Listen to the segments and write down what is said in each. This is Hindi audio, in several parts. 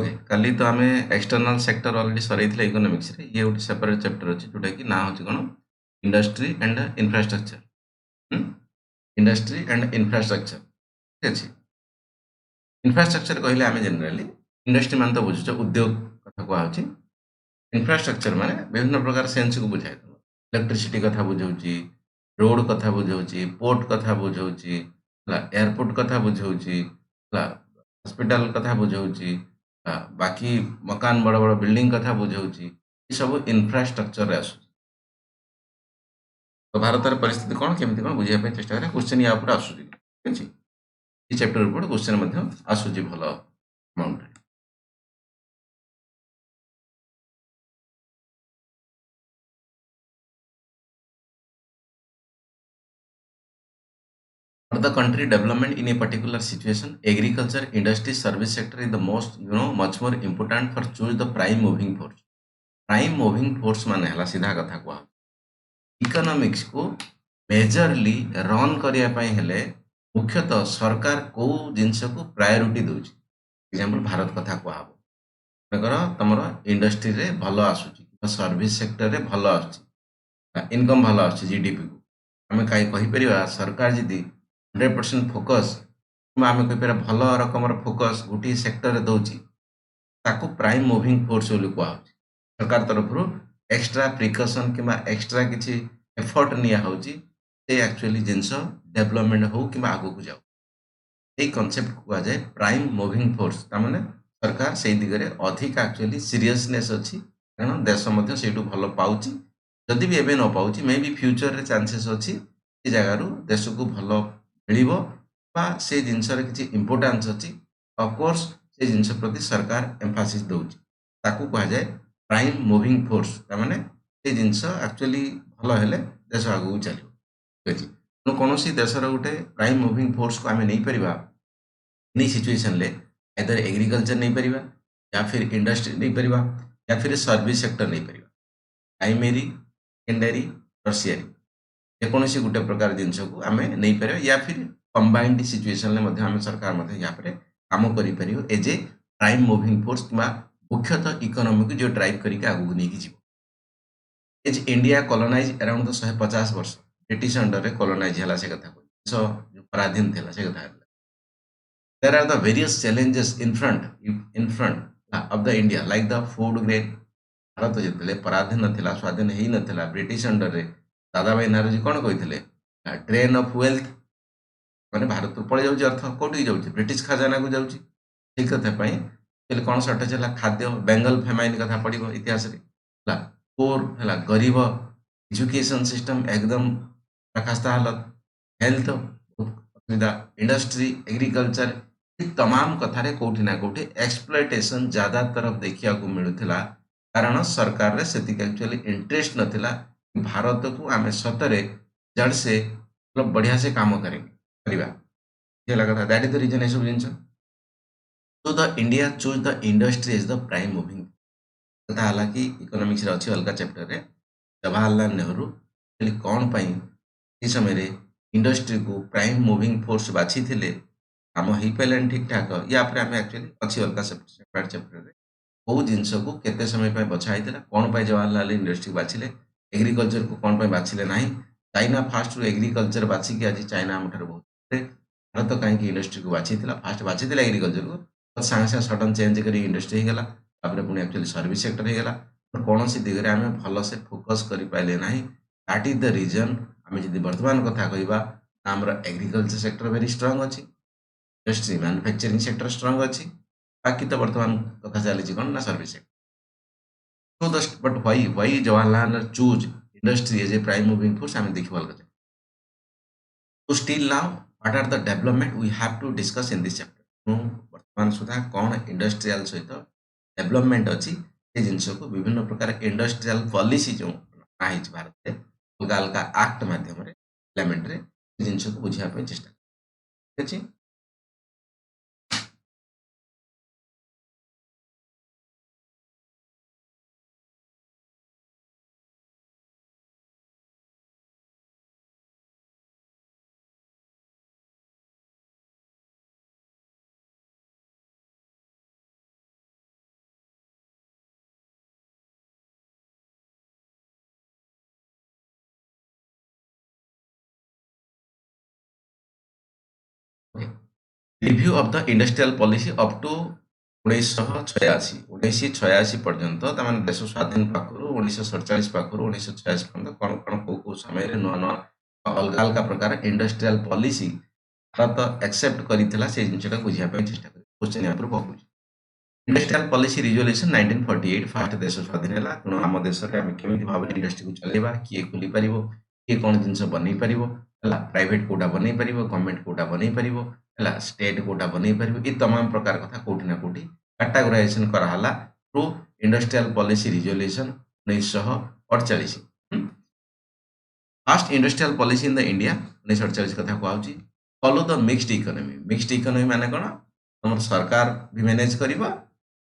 ओके काली तो आम एक्सटर्नाल सेक्टर अलरेडी सरई इकोनोमिक्स रे ये गोटे सेपरेट चैप्टर अच्छी जोटा कि ना हूँ कौन industry and infrastructure industry and infrastructure ठीक अच्छे इंफ्रास्ट्रक्चर कहले आम जेनेली इंडस्ट्री मान तो बुझुच उद्योग कथा कहुच्छी इंफ्रास्ट्रक्चर माने विभिन्न प्रकार सेन्स को बुझाए इलेक्ट्रिसिटी कथा बुझाऊँगी रोड कथा बुझाऊँगी पोर्ट कथा बुझाऊँगी एयरपोर्ट कथा बुझाऊँगी हॉस्पिटल कथा बुझाऊँगी बाकी मकान बड़ बड़ बिल्डिंग कथा बुझाऊँगी ये सब इंफ्रास्ट्रक्चर आस तो भारत परिस्थिति कौन केमी कौन बुझाई चेष्टा करें क्वेश्चन या आसूँ ठीक अच्छे ये चैप्टर रिपोर्ट क्वेश्चन आसूँ भल amount for the country development in a particular situation agriculture industry service sector is the most much more important for choose the prime moving force माने हला सीधा कथा कुआ इकोनॉमिक्स को मेजरली रन करिया पई हेले मुख्यतः सरकार को जिनस को प्रायोरिटी दोची एग्जांपल भारत कथा कुआ मनेकर तुम इंडस्ट्री रे भल आसुची सर्विस सेक्टर रे भल आसुची इनकम भल आसुची जीडीपी को आम कहीपर सरकार जी 100% फोकस आम कहीपर भल रकम फोकस गोटे सेक्टर रे दौची ताकू प्राइम मुविंग फोर्स बोली कहुच्छी सरकार तरफ एक्सट्रा प्रिकसन कि एक्सट्रा किसी एफर्ट निया से एक्चुअली जिनस डेवलपमेंट हो कि आगू को जाऊ यही कनसेप्ट कहुए प्राइम मुविंग फोर्स तार सरकार से दिगरे अधिक एक्चुअली सीरियसनेस अच्छी कारण देश से भल पाँच जदि भी एवं न पाँच मे भी फ्यूचर रे चांसेस अच्छी से जगार देश को भल मिल से जिनस किसी इम्पोर्टान्स अच्छी ऑफकोर्स से जिनस प्रति सरकार एम्फासिस दौर ताकू कहुए प्राइम मुविंग फोर्स तार से जिनस एक्चुअली भल हेले देश आगू चलो ठीक अच्छे तेणु कौन देशर गोटे प्राइम मुविंग फोर्स को आम नहीं पार इन सिचुएसन आइदर एग्रीकल्चर नहीं पार या फिर इंडस्ट्री नहीं पार या फिर सर्विस सेक्टर नहीं पार प्राइमेरी सेकेंडरी टर्शियरी जेकोसी गोटे प्रकार जिनस को आम नहीं पार या फिर कंबाइंड सिचुएसन आम सरकार यहाँ पर काम कर as a prime moving force कि मुख्यतः इकोनॉमी को जो ड्राइव करके आगू नहीं जीव as India colonize around the 150 वर्ष ब्रिटिश अंडर रे कॉलोनाइज है से कथा जो पराधीन थे से कथा there are the various challenges in front of the India like the food grain Bharat जितने पराधीन थिला स्वाधीन ही नथिला ब्रिटिश अंडर रे दादा भाई नारोजी कौन कही ड्रेन ऑफ वेल्थ माने भारत को पड़े जाऊँ अर्थ कौटी जाऊँ ब्रिटिश खजाना को जाऊँ ठीक कथा कौन सर्टेज है खाद्य बेंगल फेमाइन कथा पड़ो इतिहास पोर है गरीब एजुकेशन सिस्टम एकदम खस्ता हालत हेल्थ असुविधा इंडस्ट्री एग्रीकल्चर तमाम कथार कौटि ना कौटि एक्सप्लॉयटेशन ज्यादा तरफ देखा मिलूला कारण सरकार रे से एक्चुअली इंटरेस्ट नथिला भारत को आम सतरे जड़ से मतलब बढ़िया से काम करेंगे कथा दैट इज द रीजन सब जिन तो the India choose the industry as the prime moving कथा है कि इकोनॉमिक्स रे अच्छी अलग चैप्टर रे जवाहरलाल नेहरू कौन पाई समय इंडस्ट्री को प्राइम मुविंग फोर्स बाछी थे आम हो पारे ठीक ठाक या आम एक्चुअली अच्छी अलग सेपरेट चैप्टर कौ जिनस को केते समय बछाई कौन पाई जवाहरलाल इंडस्ट्री बाछिले एग्रीकल्चर को कौन पाई बाछिले ना चाइना फास्ट रू एग्रीकल्चर बाछिकी आज चाइना आम बहुत भारत कहीं इंडस्ट्री को बाछी फास्ट बाछी एग्रीकल्चर को सागे सागे सडन चेंज कर इंडस्ट्री होगा पुणी एक्चुअली सर्विस सेक्टर होगा कौन दिगरे आम भल से फोकस कर पारे ना दैट इज द रीजन आम जी बर्तमान कथा कहवा आम एग्रीकल्चर सेक्टर वेरी स्ट्रांग अच्छी इंडस्ट्री मैन्युफैक्चरिंग सेक्टर स्ट्रांग अच्छी बाकी तो बर्तमान कथा चली कौन ना सर्विस सेक्टर तो दस्ट but why Jawaharlal choose industry as a prime moving force आम देखा तो still now what are the development we have to discuss in this chapter वर्तमान सुधा कौन इंडस्ट्रियल सहित डेवलपमेंट अच्छी से जिनस को विभिन्न प्रकार इंडस्ट्रियल पॉलिसी जो भारत में अलग अलग एक्ट मध्यम पार्लियामेंट जिनस को बुझापी चेष्टा ठीक अच्छे। Review of the industrial policy up to 1986 पर्यंत ताମାନେ ଦେଶ ସ୍ୱାଧୀନ ପାଖରୁ 1947 ପାଖରୁ 1946 ପର୍ଯ୍ୟନ୍ତ କଣ କଣ କୋଉ ସମୟରେ ନୂଆ ନୂଆ ଅଲଗା ଅଲଗା ପ୍ରକାର ଇଣ୍ଡଷ୍ଟ୍ରିଆଲ ପଲିସି ଭାରତ ଆକ୍ସେପ୍ଟ କରିଥିଲା ସେଇ ଜିନିଷଟା ବୁଝିବା ପାଇଁ ଚେଷ୍ଟା କରିବି କ୍ୱେଶ୍ଚନ ୟା ଉପରେ ପକଉଛି ଇଣ୍ଡଷ୍ଟ୍ରିଆଲ ପଲିସି ରିଜଲ୍ୟୁସନ 1948 ଫାଷ୍ଟ ଦେଶ ସ୍ୱାଧୀନ ହେଲା ତେଣୁ ଆମ ଦେଶରେ ଆମେ କେମିତି ଭାବରେ ଇଣ୍ଡଷ୍ଟ୍ରିକୁ ଚଲେଇବା କିଏ ଖୋଲି ପାରିବ କିଏ କଣ ଜିନିଷ ବନେଇ ପାରିବ ହେଲା ପ୍ରାଇଭେଟ କୋଉଟା ବନେଇ ପାରିବ ଗଭର୍ଣ୍ଣମେଣ୍ଟ କୋଉଟା ବନେଇ ପାରିବ ହେଲା स्टेट कोटा बनै पारिबो ई तमाम प्रकार कथा कोठी ना कोठी कैटेगराइजेशन करा हला through industrial policy resolution 1948 fast industrial policy in the India 1948 कथा कहउची फॉलो द मिक्स्ड इकोनॉमी माने कोन हमर सरकार भी मैनेज करिबा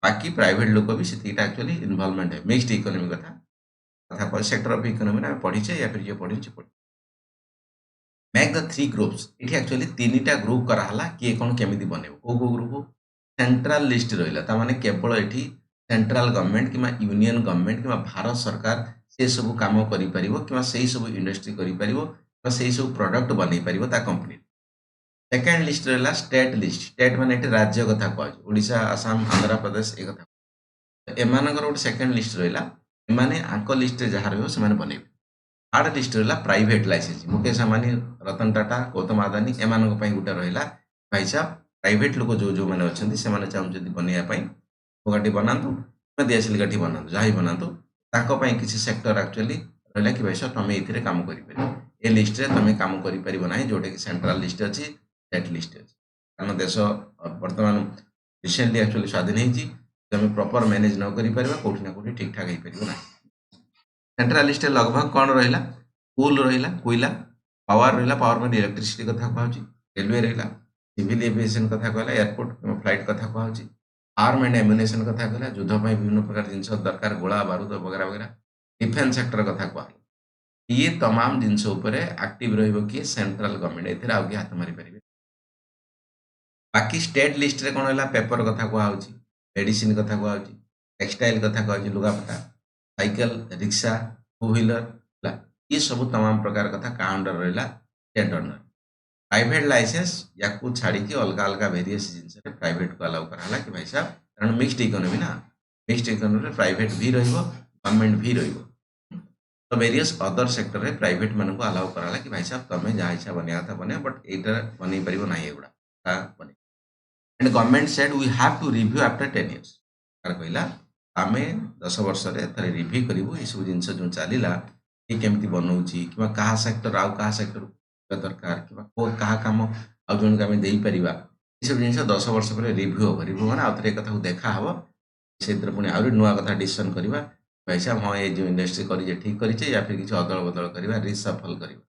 बाकी प्राइवेट लोक भी सेतीटा एक्चुअली इन्वॉल्वमेंट है मिक्स्ड इकोनॉमी कथा कथा को सेक्टर ऑफ इकोनॉमी ना पढी छे या फिर जे पढी छे मेक द थ्री ग्रुप्स ये एक्चुअली तीन टा ग्रुप कराला किए कौन केमी बने को ग्रुप सेंट्रल लिस्ट रहा ताने केवल ये सेंट्रल गवर्नमेंट कि यूनियन गवर्नमेंट कि भारत सरकार से सब कम कर से सब इंडस्ट्री कर से सब प्रोडक्ट बन पार कंपनी सेकेंड लिस्ट रहा स्टेट लिस्ट स्टेट माने राज्य कथा कहशा आसाम आंध्र प्रदेश एक कथा एम गोटे सेकेंड लिस्ट रहा एम लिस्ट जहाँ रही बने थर्ड लिस्ट रहा private licence Mukesh Ambani Ratan Tata Gautam Adani M गोटे रहा भाई साहब प्राइवेट लोक जो जो मैंने अच्छा से चाहते बनवाई गाठी बनातु दियासिल गाठी बनातु जहाँ बनातु किसी सेक्टर एक्चुअली रहा कि भाई साहब तुम ये कम कर ए लिस्ट तुम कम कर जोटा कि सेंट्रल लिस्ट अच्छी स्टेट लिस्ट अच्छी कारण देश बर्तमान रिसेंटली एक्चुअली स्वाधीन होती प्रॉपर मैनेज न कर कौटी ना कौटी ठीक ठाक हो पार ना सेंट्रल लिस्ट लगभग कौन रहा कोल रहा कोयला पावर रहा पावर में इलेक्ट्रिसिटी कथा कहूँ रेलवे रहा सिविल एविएशन कथा कहला एयरपोर्ट फ्लाइट कथा कहूँ आर्म एंड एम्युनेशन कथा कहला युद्ध विभिन्न प्रकार जिन दरकार गोला बारूद वगैरह वगैरह डिफेन्स सेक्टर कथा कहला ये तमाम जिनस एक्टिव रही सेंट्रल गवर्नमेंट ए आगे हाथ मारी पारे बाकी स्टेट लिस्ट रे कौन है पेपर कथा कहूँ मेडिसिन कथा कहूँ टेक्सटाइल कथा कहूँ लुगापटा साइकेल रिक्शा टू व्हीलर ये सब तमाम प्रकार कथा का अंडर रहा स्टेट अंडर प्राइवेट लाइसेंस या छाड़ी अलग अलग वेरियस जिनस प्राइवेट को अलाउ कराला कि भाई साहब कारण मिक्सड इकोनॉमी ना मिक्सड इकोनॉमी प्राइवेट भी गवर्नमेंट भी तो वेरियस अदर सेक्टर रे प्राइवेट मान को अलाउ कराला कि भाई साहब तुम्हें जहाँ इच्छा बनिया था बने बट ये बन पार ना एगुड़ा बने and government said we have to review after 10 years कहला आम 10 वर्ष थे रिव्यू करूँ ये सब जिन जो चलला ये केमी बनाऊँ कि क्या सेक्टर आउ क्या सेक्टर दरकार कि क्या कम आउ जन को आम देपर ये सब जिन 10 वर्ष पर रिव्यू हम रिव्यू मैंने आउ थे कथा देखा हे से पुणी आहरी नुआ कथा डिसीजन करवा भाई साहब हाँ ये जो इंडस्ट्री कर ठीक कर या फिर किसी अदल बदल करवा रिसफल करवा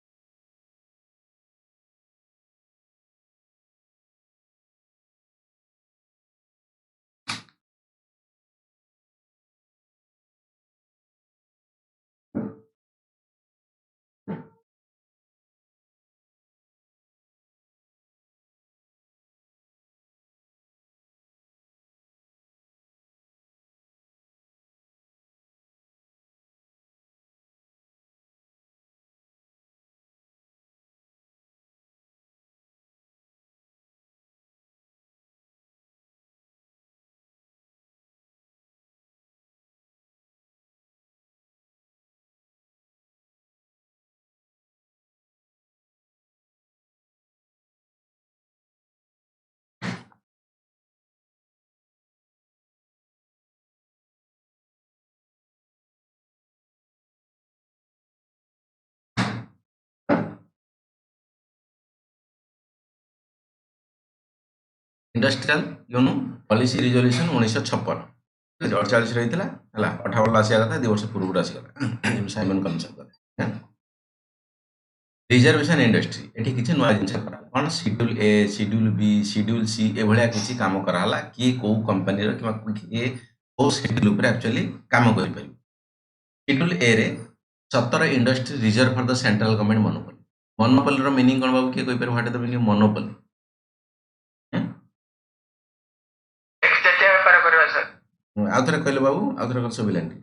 इंडस्ट्रियल यूनो पॉलिसी रिजोल्यूशन 1956 48 रही है 58 आसा था 2 वर्ष पूर्व आसीगला साइमन कमिशन रिजर्वेशन इंडस्ट्री ये किसी नुआ जिन कौन शेड्यूल ए शेड्यूल बी शेड्यूल सी एभलिया किसी काम कराला किए कौ कंपनी किए कौ शेड्यूल एक्चुअली काम कर शेड्यूल ए रे 17 industry reserve for the central government monopoly monopoly meaning कौन बाबू किए कहीपर what is the meaning monopoly आउ थे कहले बाबू आउ थे सुविलानी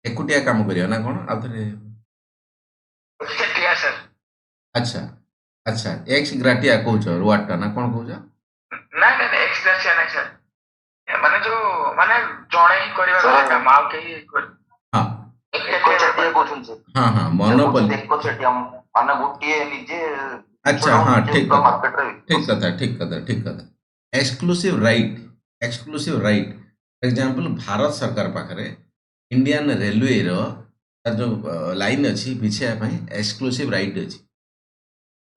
एकुटिया काम करवा ना कौन आउ थे ଆଚ୍ଛା ଆଚ୍ଛା ଏକ୍ସ ଗ୍ରାଟିଆ କହୁଛ ୱାର୍ଡଟା ନା କଣ କହୁଛ? ନାଇଁ ନାଇଁ ନାଇଁ ଏକ୍ସ ଗ୍ରାଟିଆ ନାଇଁ ସାର୍ ମାନେ ଯୋଉ ମାନେ ଜଣେ ହିଁ କରିବା କଥା କାମ ଆଉ କେହି ହଁ ଏକଚାଟିଆ କହୁଛନ୍ତି ହଁ ହଁ ମନୋପଲି ଏକଚାଟିଆ ମାନେ ଗୋଟିଏ ନିଜେ ଆଚ୍ଛା ଜିନିଷଟାକୁ ହଁ ନିଜେ ଠିକ ପୁରା କଥା ମାର୍କେଟରେ ଠିକ କଥା ଠିକ କଥା ଠିକ କଥା ଏକ୍ସକ୍ଲୁସିଭ ରାଇଟ୍ ଏକ୍ଜାମ୍ପଲ ଭାରତ ସରକାର ପାଖରେ ଇଣ୍ଡିଆନ ରେଲୱେର ତାର ଯୋଉ ଲାଇନ୍ ଅଛି ବିଛାଇବା ପାଇଁ ଏକ୍ସକ୍ଲୁସିଭ ରାଇଟ୍ ଅଛି।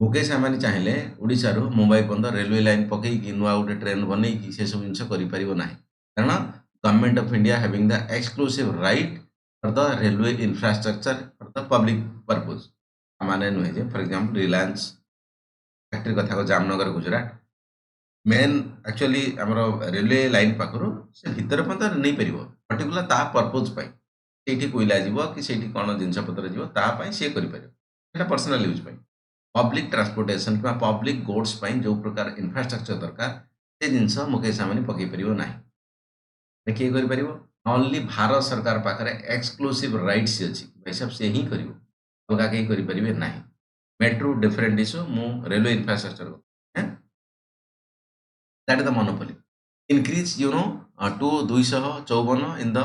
ମୁକେଶ ଆମ୍ବାନୀ ଚାହିଁଲେ ଓଡ଼ିଶାରୁ ମୁମ୍ବାଇ ପର୍ଯ୍ୟନ୍ତ ରେଲୱେ ଲାଇନ୍ ପକେଇକି ନୂଆ ଗୋଟେ ଟ୍ରେନ୍ ବନେଇକି ସେସବୁ ଜିନିଷ କରିପାରିବ ନାହିଁ କାରଣ government of India having the exclusive right for the railway infrastructure for the public propose ମାନେ ନୁହେଁ ଯେ ଫର୍ ଏକ୍ଜାମ୍ପଲ ରିଲାଏନ୍ସ ଫ୍ୟାକ୍ଟ୍ରି କଥା କହୁଛି ଜାମନଗର ଗୁଜରାଟ ମେନ୍ ଆକ୍ଚୁଆଲି ଆମର ରେଲୱେ ଲାଇନ୍ ପାଖରୁ ସେ ଭିତରେ ପର୍ଯ୍ୟନ୍ତ ନେଇପାରିବ ପର୍ଟିକୁଲାର ତା ପର୍ପୋଜ ପାଇଁ ସେଇଠି କୋଇଲା ଯିବ କି ସେଇଠି କ'ଣ ଜିନିଷପତ୍ର ଯିବ ତା ପାଇଁ ସିଏ କରିପାରିବ ସେଇଟା ପର୍ସନାଲ ୟୁଜ୍ ପାଇଁ ପବ୍ଲିକ ଟ୍ରାନ୍ସପୋର୍ଟେସନ କିମ୍ବା ପବ୍ଲିକ ଗୁଡ୍ସ ପାଇଁ ଯେଉଁ ପ୍ରକାର ଇନଫ୍ରାଷ୍ଟ୍ରକ୍ଚର ଦରକାର ସେ ଜିନିଷ ମୁକେଶ ଆମ୍ବାନୀ ପକେଇ ପାରିବ ନାହିଁ କିଏ କରିପାରିବ ଓନ୍ଲି ଭାରତ ସରକାର ପାଖରେ ଏକ୍ସକ୍ଲୁସିଭ ରାଇଟ୍ସ ଅଛି ଏସବୁ ସେ ହିଁ କରିବ ଅଲଗା କେହି କରିପାରିବେ ନାହିଁ मेट्रो डिफरेंट इश्यू मु railway infrastructure that is the monopoly increase to 254 in the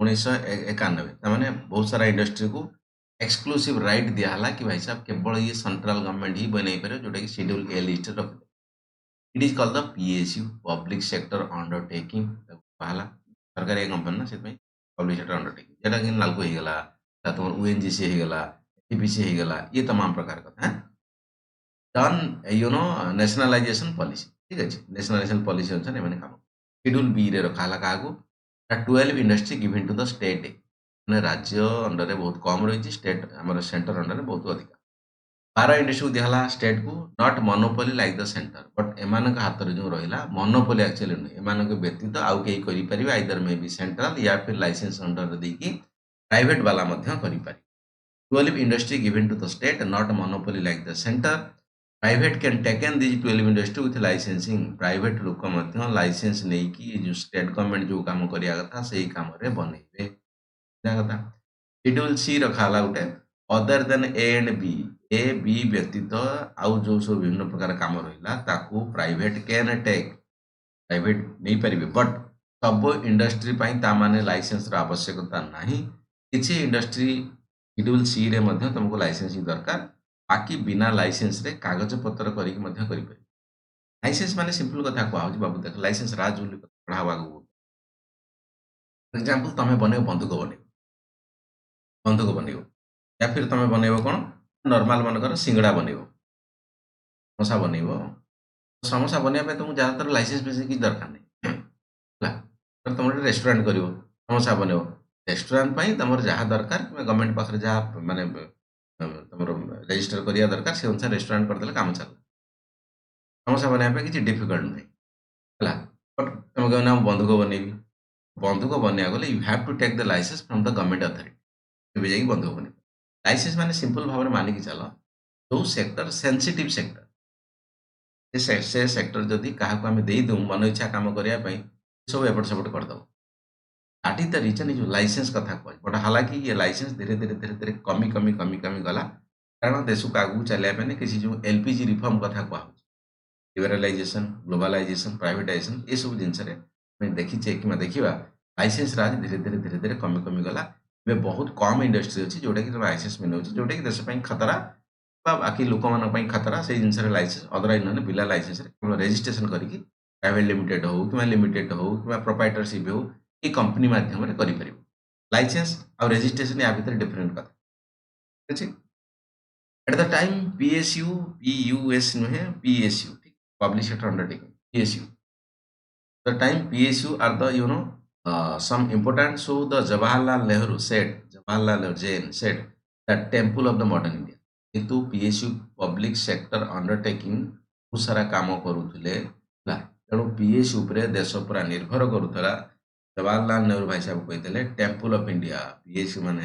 1991 मैंने बहुत सारा इंडस्ट्री को एक्सक्लूसिव राइट दिया कि भाई साहब केवल ये सेंट्रल गवर्नमेंट ही बन पारे जोटा कि शेड्यूल ए लिस्ट रख it is called the PSU public sector undertaking कहला सरकारी कंपनी ना से पब्लिक सेक्टर अंडरटेकिंग जेटा कि लागू हो गला तुम ओएनजीसी हो गला टीपीसी हो गला ये तमाम प्रकार का डन नेशनलाइजेशन पॉलिसी ठीक अच्छे नेशनलाइजेशन पॉलिसी अनुसार एम काम शेड्यूल बी रे रखा क्या 12 industry given to the state मैंने राज्य अंडर बहुत कम रही स्टेट आम सेंटर अंडर बहुत अधिक 12 इंडस्ट्री को दिहला स्टेट को not monopoly like the centre but एम हाथ में जो रहा मोनोपोली एक्चुअली नुहे एम व्यतीत आउ कई करें आइदर मे बी सेंट्रल या फिर लाइसेंस अंडर देकी प्राइवेट वाला 12 industry given to the state not monopoly like the center private can taken these 12 industry with licensing private लोक ମଧ୍ୟ लाइसेंस ନେଇକି जो स्टेट गवर्नमेंट जो काम करिया कथा सेही काम रे बनेइबे जा कथा शेड्यूल सी रखा हला गुटे other than A and B A B व्यतीत आउ जो सब विभिन्न प्रकार काम रहिला ताकू प्राइवेट कैन टेक प्राइवेट नहीं पारिबे बट सब इंडस्ट्री पई ता माने लाइसेंस र आवश्यकता नाही किछि इंडस्ट्री शेड्यूल सी रे ମଧ୍ୟ तुमको लाइसेंसिंग दरकार बाकी बिना लाइसेंस रे कागज पत्र करिक ମଧ୍ୟ करि पारि लाइसेंस माने सिंपल कथा कहू छी बाबू देख लाइसेंस राज बोली पढ़ावा को फॉर एग्जांपल तमे बने बंदूक बनेइबो या फिर तमे बनेइबो कोन नॉर्मल मनकर सिंगड़ा बनेइबो समोसा बनेइबो समोसा बनिया पे तुमको ज्यादातर लाइसेंस बेसी की दरकार नहीं ହେଲା ତ ତମେ ଗୋଟେ ରେଷ୍ଟୁରାଣ୍ଟ କରିବ ସମୋସା ବନେଇବ ରେଷ୍ଟୁରାଣ୍ଟ ପାଇଁ ତମର ଯାହା ଦରକାର କିମ୍ବା ଗଭର୍ଣ୍ଣମେଣ୍ଟ ପାଖରେ ଯାହା ମାନେ ତମର ରେଜିଷ୍ଟର କରିବା ଦରକାର ସେ ଅନୁସାରେ ରେଷ୍ଟୁରାଣ୍ଟ କରିଦେଲେ କାମ ଚାଲିଲା ସମୋସା ବନେଇବା ପାଇଁ କିଛି ଡିଫିକଲ୍ଟ ନାହିଁ ହେଲା ବଟ୍ ତମେ କହିବ ନା ମୁଁ ବନ୍ଧୁକ ବନେଇବି ବନ୍ଧୁକ ବନେଇବାକୁ ଗଲେ you have to take the licence from the government authority ତେବେ ଯାଇକି ବନ୍ଧୁକ ବନେଇବ ଲାଇସେନ୍ସ ମାନେ ସିମ୍ପଲ ଭାବରେ ମାନିକି ଚାଲ ଯୋଉ ସେକ୍ଟର ସେନ୍ସିଟିଭ ସେକ୍ଟର ସେ ସେକ୍ଟର ଯଦି କାହାକୁ ଆମେ ଦେଇଦେଉ ମନ ଇଚ୍ଛା କାମ କରିବା ପାଇଁ ସବୁ ଏପଟ ସେପଟ କରିଦେବ दैट इज द रीजन जो लाइसेंस कथा कह बट हालांकि ये लाइसेंस धीरे धीरे कमी गला कारण देश को आगू चलने किसी जो एलपीजी रिफॉर्म कथा कह लिबरालाइजेशन ग्लोबलाइजेशन प्राइवेटाइजेशन ये सब जिन देखीचे कि देखा लाइसेंस राज धीरे धीरे कमी गला ए बहुत कम इंडस्ट्री अच्छी जोटा कि लाइसेंस मिल जोटा कि देश खतरा बाकी लोक मान खतरा से जिन लाइसेंस अदरवाइज ना बिना लाइसेंस रेजिस्ट्रेशन करके प्राइवेट लिमिटेड हो कि लिमिटेड हो कि प्रोप्राइटरशिप हो ये कंपनी माध्यम करें लाइसेंस और रेजिस्ट्रेशन या भीतर डिफरेंट कथा ठीक है at the time PSU PUS नुहे पीएसयू ठीक public sector undertaking PSU the time PSU are the some important so the Jawaharlal Nehru Jain said that temple of the modern India किंतु पीएसयू पब्लिक सेक्टर अंडरटेकिंग बहुत सारा काम करुले तेणु पीएसयू उपरे देश पूरा निर्भर करुला जवाहरलाल नेहरू भाई साहब कहते टेम्पल ऑफ इंडिया पीएसयू मान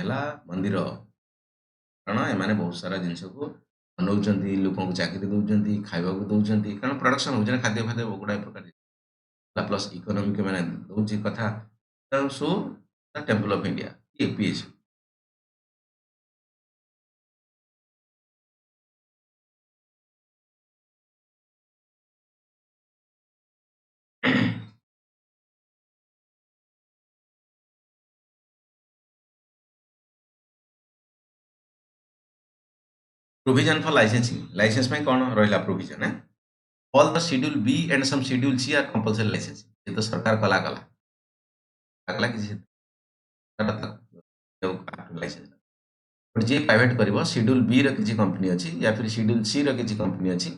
मंदिर कारण एमाने बहुत सारा जिनस को बनाऊँ लोक चाकरी दौरान खावा दौरान कारण प्रोडक्शन हो खाद्य खाद्य गुड़ाए प्रकार प्लस इकोनॉमिक मैंने दौर कथा so the temple of India ये PSU provision for licensing licence में कौन रहा प्रोविजन है all the schedule B and some schedule C are compulsory licensing ये तो सरकार कला कला कला किसी लाइसेंस बट जी प्राइवेट कर शेड्यूल बी रि कंपनी अच्छी या फिर शेड्यूल सी रि कंपनी अच्छी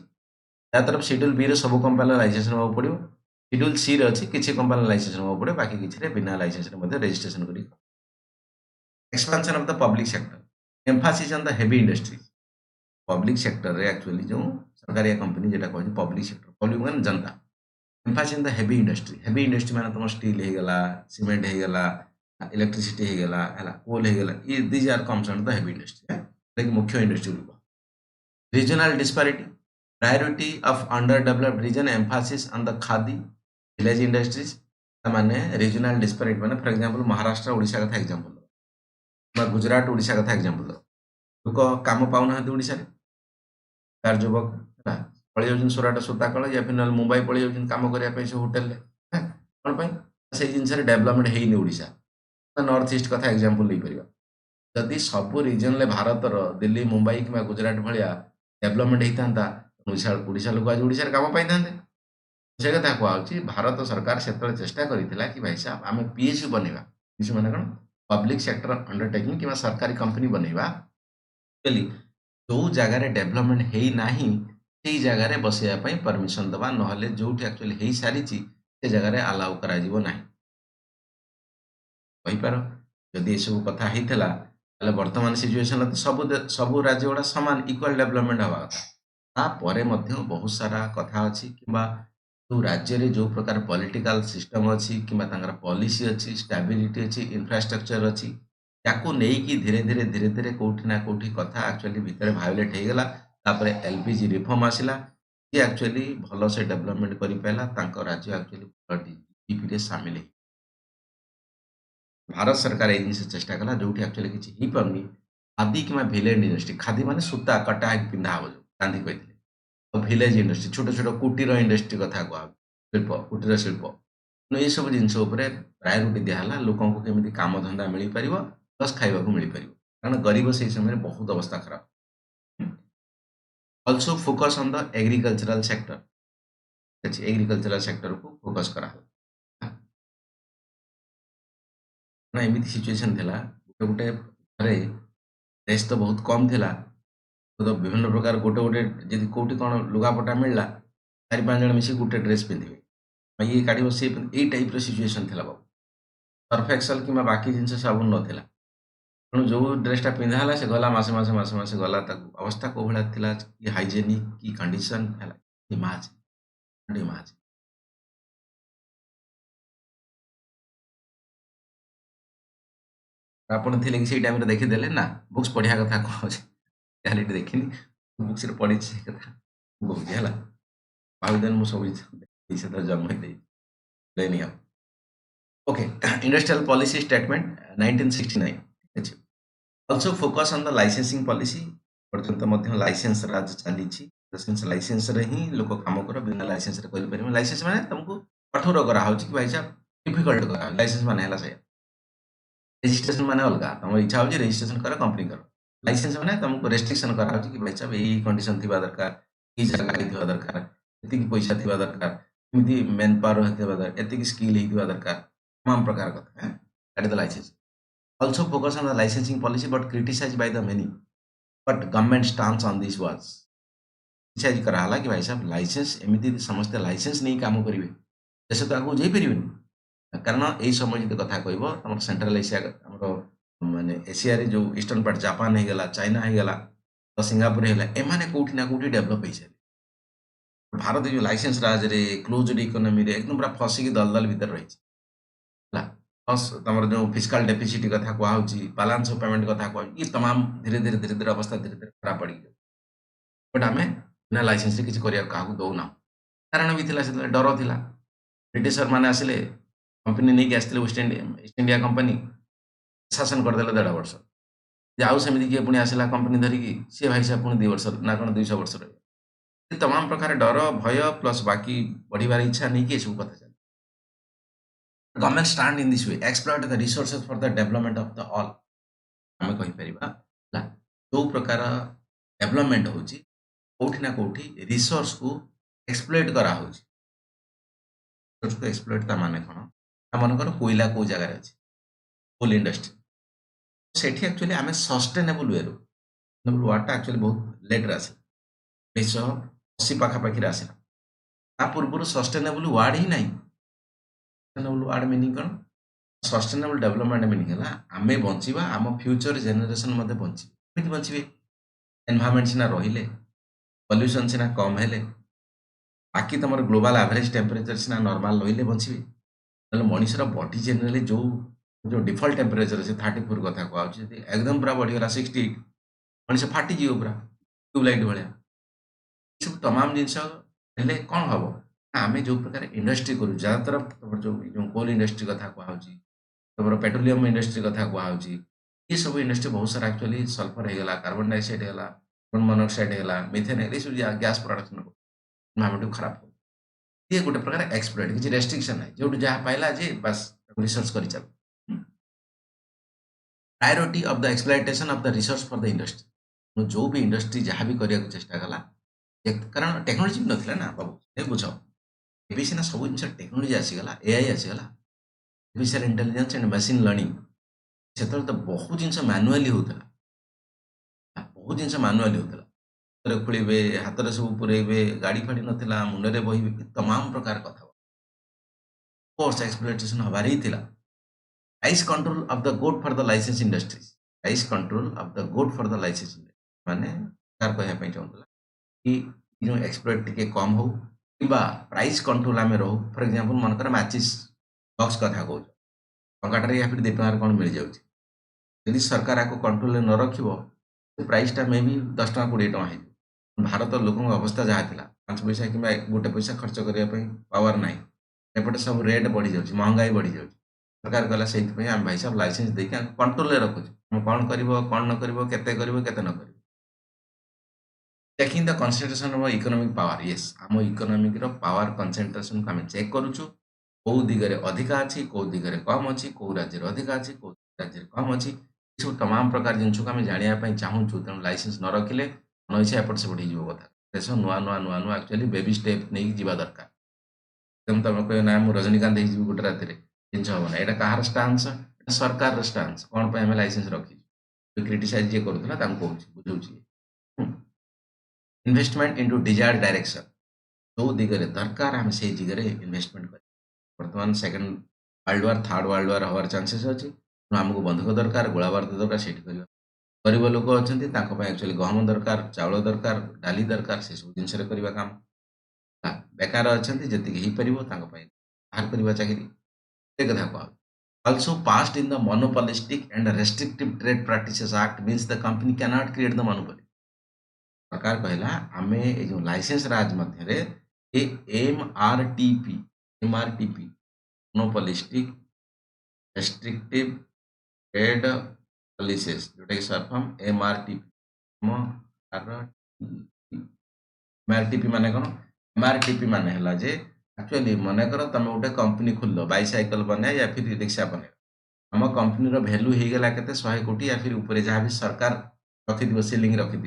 या तरफ शेड्यूल बी सब कंपानी लाइसेंस नाक पड़ो शेड्यूल सी अच्छी किसी कंपानी लाइसेंस नाक पड़ो बाकी किसी बिना लाइसेंस रजिस्ट्रेशन कर expansion of the public sector Mphasis on the heavy industry public sector रे एक्चुअली जो सरकारी कंपनी जेटा कहछि पब्लिक सेक्टर पब्लिक माने जनता Mphasis in the heavy industry माने तुम स्टील हे गला सीमेंट हे गला इलेक्ट्रिसिटी हे गला हला कोल हे गला ये this are comes under the heavy industry like मुख्य इंडस्ट्री रूप regional disparity priority of underdeveloped region emphasis on the khadi village industries माने रीजनल डिस्पैरिटी माने फॉर एग्जांपल महाराष्ट्र ओडिशा कथा एग्जांपल गुजरात ओडिशा कथा एग्जांपल लोक काम पाऊना ओडिशा कार युवक पलि जाऊँ सुराट सूता कल या फिर ना मुंबई पलि जाऊँ कम करने से होटेल कौन से जिनस डेभलपमेंट होनी ओडिशा नॉर्थ ईस्ट कथा एग्जांपल नहीं पार जदि सब रिजन भारत दिल्ली मुंबई कि गुजरात भाया डेभलपमेंट होता ओडिशा लोक आज ओडिशा काम पाई था से कथा कहुच्छी भारत सरकार से चेष्टा करथिला कि भाई साहब आम पीएसयू बनवा पीएसयू माने कौन पब्लिक सेक्टर अंडरटेकिंग कि सरकारी कंपनी बनवा जो जगार डेभलपमेंट है ना से जगार बसवाई परमिशन दबा ना जो एक्चुअली हो सारी से जगार अलाउ करा जदि ये सब कथा होता वर्तमान सिचुएशन तो सब राज्य गुड़ा सामान इक्वाल डेभलपमेंट हवा कथा बहुत सारा कथा अच्छी कि जो राज्य में जो प्रकार पॉलिटिकल सिस्टम अच्छी कि पॉलिसी अच्छी स्टेबिलिटी अच्छी इंफ्रास्ट्रक्चर अच्छी ताकू नहीं धीरे धीरे धीरे धीरे कौटी ना कौटी कथा एक्चुअली भितर भायोलेट हो गला तापर एलपीजी रिफॉर्म आसला कि एक्चुअली भल से डेवलपमेंट कर पाला राज्य एक्चुअली जीडीपी रे सामिल भारत सरकार ये जिन चेष्टा कला जो एक्चुअली किसी हो पानी खादी कि भिलेज इंडस्ट्री खादी माने सूता कटा पिंधा हो गांधी कहते भिलेज इंडस्ट्री छोट छोट कुटीर इंडस्ट्री कथा कह शिल्प कुटीर शिल्प ये सब जिन प्रायोरिटी दिहला लोक केमी कम धंदा मिल पार प्लस खावा मिल पार कारण गरीब से समय बहुत अवस्था खराब also focus on the agricultural sector agricultural sector को फोकस करा ना एमती सिचुएशन थिला गोटे गोटे घरे रेस तो बहुत कम थिला तो विभिन्न प्रकार गोटे गोटे जब कौटी कौन लुगापटा मिलला 4-5 जन मिसी गोटे ड्रेस पिंधे ये काढ़ से यही टाइप सिचुएशन थिला बाबू सर्फ एक्सल कि बाकी जिन साबुन नाला तेणु जो ड्रेसटा पिंधाला से गला मसे मसे मसे मसे गला अवस्था कौ भाया कि हाइजेनिक कि कंडीशन है माज ଆପଣ ଥିଲେ କି ସେଇ ଟାଇମରେ ଦେଖିଦେଲେ ନା ବୁକ୍ସ ପଢିବା କଥା କହୁଛି କ୍ୱାଲିଟି ଦେଖିନି ବୁକ୍ସରେ ପଢିଛି ସେ କଥା ମୁଁ କହୁଛି ହେଲା ଭାବିଦେନି ମୁଁ ସବୁ ସେତେବେଳେ ଜନ୍ମ ହେଇଯାଇଛି any okay industrial policy statement 1969 ठीक अछि also focus on the licensing policy पर्यंत मध्य लाइसेंस राज चली लाइसेंस रे ही लोक काम कर बिना लाइसेंस रे कर परिबे लाइसेंस माने तुमको कठोर करा हो कि भाई साहब डिफिकल्ट करा लाइसेंस माने हला से रेजिस्ट्रेशन माने अलगा तुम इच्छा हो रेजिस्ट्रेशन कर कंपनी कर लाइसेंस माने तुमको रेस्ट्रिक्शन करा हो कि भाई साहब यही कंडीशन थिबा दरकार ई जगह थिबा दरकार एति पैसा थिबा दरकार एमती मैन पावर थिबा दरकार एति स्किल हिबा दरकार तमाम प्रकार कथा that is the licence also focus on the licensing policy but criticise by the many but government stance on this was criticise करा हला कि भाई साहब लाइसेंस एमती समस्त लाइसेंस नहीं काम करिवे जैसे तो आगु जाई परिबेनी कारण यही समय जो कथा कह तुम सेंट्रल एशिया माने एशिया रे जो ईस्टर्न पार्ट जापान होगा चाइना होगा तो सिंगापुर होगा एमाने कौटी ना कौटी डेभलप हो सारे भारत जो लाइसेंस राज रे क्लोज्ड इकोनॉमी रे एकदम पूरा फसिकी दलदल भीतर रही प्लस तुम जो फिस्काल डेफिसिट कथा कहुच्छी बालांस ऑफ पेमेंट कथा कह ये तमाम धीरे धीरे धीरे धीरे अवस्था धीरे धीरे खराब पड़ गई बट आम बिना लाइसेंस किसी क्या दौना कारण भी से डर था ब्रिटिशर मैंने आसिले कंपनी नहीं आसते ईस्ट इंडिया कंपनी शासन करदे 1.5 वर्ष आउ सेमती किए पुणी आसला कंपनी धरिकी सी भाई साहब पुणी 2 वर्ष ना कौन 200 वर्ष रही तमाम प्रकार डर भय प्लस बाकी बढ़िबार इच्छा नहीं कि सब कथा चल government stand in this way exploit the resources for the development of the all आम कहीपर जो प्रकार डेवलपमेंट होची कोठी ना कोठी रिसोर्स को एक्सप्लॉइट करा होची रिसोर्स को एक्सप्लॉइट ता माने कोन ता मन कर कोइला को जगह रे अछि कोल इंडस्ट्री सेठी एक्चुअली आमे सस्टेनेबल वे रो सस्टेनेबल वर्ड ता एक्चुअली बहुत लेट रे आसे 1980 पाखा पाखी रे आसे ता पूर्व सस्टेनेबल वर्ड ही नहीं सस्टेनेबल वर्ड मीनिंग कोन सस्टेनेबल डेवलपमेंट मीनिंग है आमे बंचिबा आम फ्यूचर जनरेशन मते बंची केमिति बंचिबे एनवायरनमेंट सिना रहिले पॉल्यूशन सिना कम हेले बाकी तमर ग्लोबल एवरेज टेम्परेचर सिना नॉर्मल रहिले बंचिबे नले मनुष्यर बॉडी जनरली जो जो डिफॉल्ट टेम्परेचर से 34 कथा कहू जदि एकदम पूरा बढ़ी गला 68 मनुष्य फाटी जीव पूरा ट्यूबलाइट भलिया सब तमाम जिनस हेले कौन हबो आमे जो प्रकार इंडस्ट्री करू ज्यादातर तमर जो कोल इंडस्ट्री कथा कहू तमर पेट्रोलियम इंडस्ट्री कथा कहू ये सब इंडस्ट्री बहुत सारा एक्चुअली सल्फर हेगला कार्बन डाइऑक्साइड हेगला कार्बन मोनोक्साइड हेगला मीथेन हेगला सब गैस प्रोडक्शन को एनवायरनमेंट खराब हो ये गोटे प्रकार एक्सप्लोइट किसी रेस्ट्रिक्शन है जो जहाँ पाइला जे बस रिसर्च कर चल priority of the exploitation of the resource for the industry जो भी इंडस्ट्री जहाँ भी करने को चेष्टा कला कारण टेक्नोलोजी भी नथिला ना बाबू नहीं बुझ ଏବେ ସିନା ସବୁ ଜିନିଷ ଟେକ୍ନୋଲୋଜି ଆସିଗଲା ଏଆଇ ଆସିଗଲା artificial intelligence and machine learning ସେତେବେଳେ ତ ବହୁତ ଜିନିଷ ମାନୁଆଲି ହଉଥିଲା ବହୁତ ଜିନିଷ ମାନୁଆଲି ହଉଥିଲା ହାତରେ ଖୋଳିବେ ହାତରେ ସବୁ ପୁରେଇବେ ଗାଡ଼ି ଫାଡ଼ି ନଥିଲା ମୁଣ୍ଡରେ ବହିବେ ତମାମ ପ୍ରକାର କଥା କୋର୍ସ ଏକ୍ସପ୍ଲୋଇଟେସନ ହବାର ହିଁ ଥିଲା price control of the good for the licence industries price control of the good for the licence industry ମାନେ ସରକାର କହିବା ପାଇଁ ଚାହୁଁଥିଲା कि जो एक्सप्लोइट टिके कम हो किंबा प्राइस कंट्रोल आम रहू फॉर एग्जांपल मनकर मैचिस बॉक्स कथा कहूँ टंकाटर या फिर 2 टंकार कौन मिल जाऊँ यदि सरकार आपको कंट्रोल न रखिबो तो प्राइसटा मे भी 10 टका 20 टका है भारत लोकों अवस्था जहाँ थिला 5 पैसा कि गोटे पैसा खर्च करने पावर ना एपटे सब रेट बढ़ी जाऊँ महंगाई बढ़ी जाऊँ सरकार कहला से आम भाई साहब लाइसेंस देके कंट्रोल रखुଛୁ कौन कर कौन न कर केते न कर checking the concentration of economic power yes आम इकोनॉमिक रो पावर कंसंट्रेशन को आम चेक करूछु कौ दिगरे अधिका अछि कौ दिगरे कम अछि कौ राज्य अधिका अछि कौ राज्य कम अछि सब तमाम प्रकार जिनस को आम जानिया पई चाहूछु तेणु लाइसेंस न रखिले मन इच्छा एपट सेपट हो कथा देश नुआ नुआ नुआ नुआ एक्चुअली बेबी स्टेप नहीं जीवा दरकार एकदम तुम कह ना मुझे रजनीकांत हो गोटे राति जिन हम ना यहाँ कहार स्टान्स सरकार स्टान्स कौन आम लाइसेंस रखी क्रिटिसाइज जी करूला कहूँ बुझाऊँ इन्वेस्टमेंट इनटू डिजायर्ड डायरेक्शन जो दिगरे दरकार आम से दिगरे इन्वेस्टमेंट कर बर्तमान second world war third world war हवार चांसेस अच्छी आमको बंधुक दरकार गोला बारूद दरकार से गरीब लोक अच्छा एक्चुअली गहम दरकार चाउल दरकार डाली दरकार से सब जिनस करवा काम बेकार अच्छा जी हो पार बाहर करवा चाकरी कथा कह Also passed in the monopolistic and restrictive trade practices act means the company cannot create the monopoly सरकार कहला आमे ए जो लाइसेंस राज मध्य ए MRTP monopolistic restrictive trade policies जोटा कि सर्फ हम एमआरटीपी माने कौन एमआरटीपी माने हला जे एक्चुअली मन कर तुम गोटे कंपनी खोल बाइसाइकल बना या फिर रिक्शा बना आम कंपनी वैल्यू हो गला के 100 कोटी या फिर ऊपर जहाँ भी सरकार रखिद सीलिंग रखिद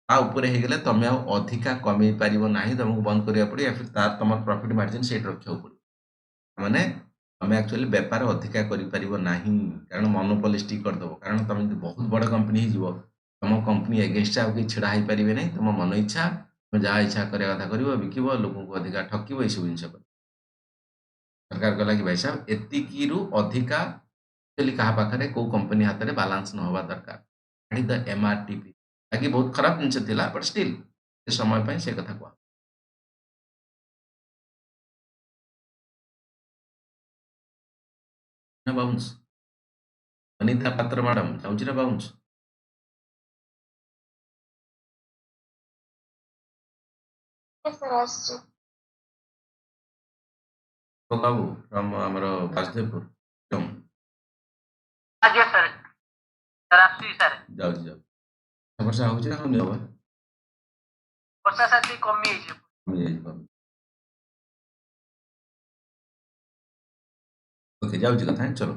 ऊपर हो तुम अधिका कमे पार ना तुमको बंद करा पड़े या फिर तार तुम प्रॉफिट मार्जिन से रखा पड़े माने तुम एक्चुअली बेपार अधिका करना कारण मोनोपोलिस्टिक करदेव कारण तुम बहुत बड़ कंपनी हो तुम कंपनी एगेन्स्ट आउ कि छिड़ा हो पारे ना तुम मन इच्छा तुम जहाँ इच्छा करवा कथा कर बिक लोक अधिका ठकिब ये सब जिन सरकार कहला कि भाई साहब एतिकी अधिका क्या पाखे कौ कंपनी हाथ में बालांस न हवा दरकार द एमआरटीपी ताकि बहुत खराब जिनस थिला बट स्टिल से समय पे से कथा कह ना बाउंस अनिता पात्र मैडम जाऊँ ना बाउंस Yes, sir, आसुची। तो बाबू फ्रॉम हमर वासुदेवपुर ଆଜ୍ଞା ସାର୍ ସାର୍ ଆସୁଛି ସାର୍ जाऊ जाऊ वर्षा हो ना होनी हवा ବର୍ଷା ସାର୍ ଟିକେ କମିଯାଇଛି ओके जाऊ कथा चलो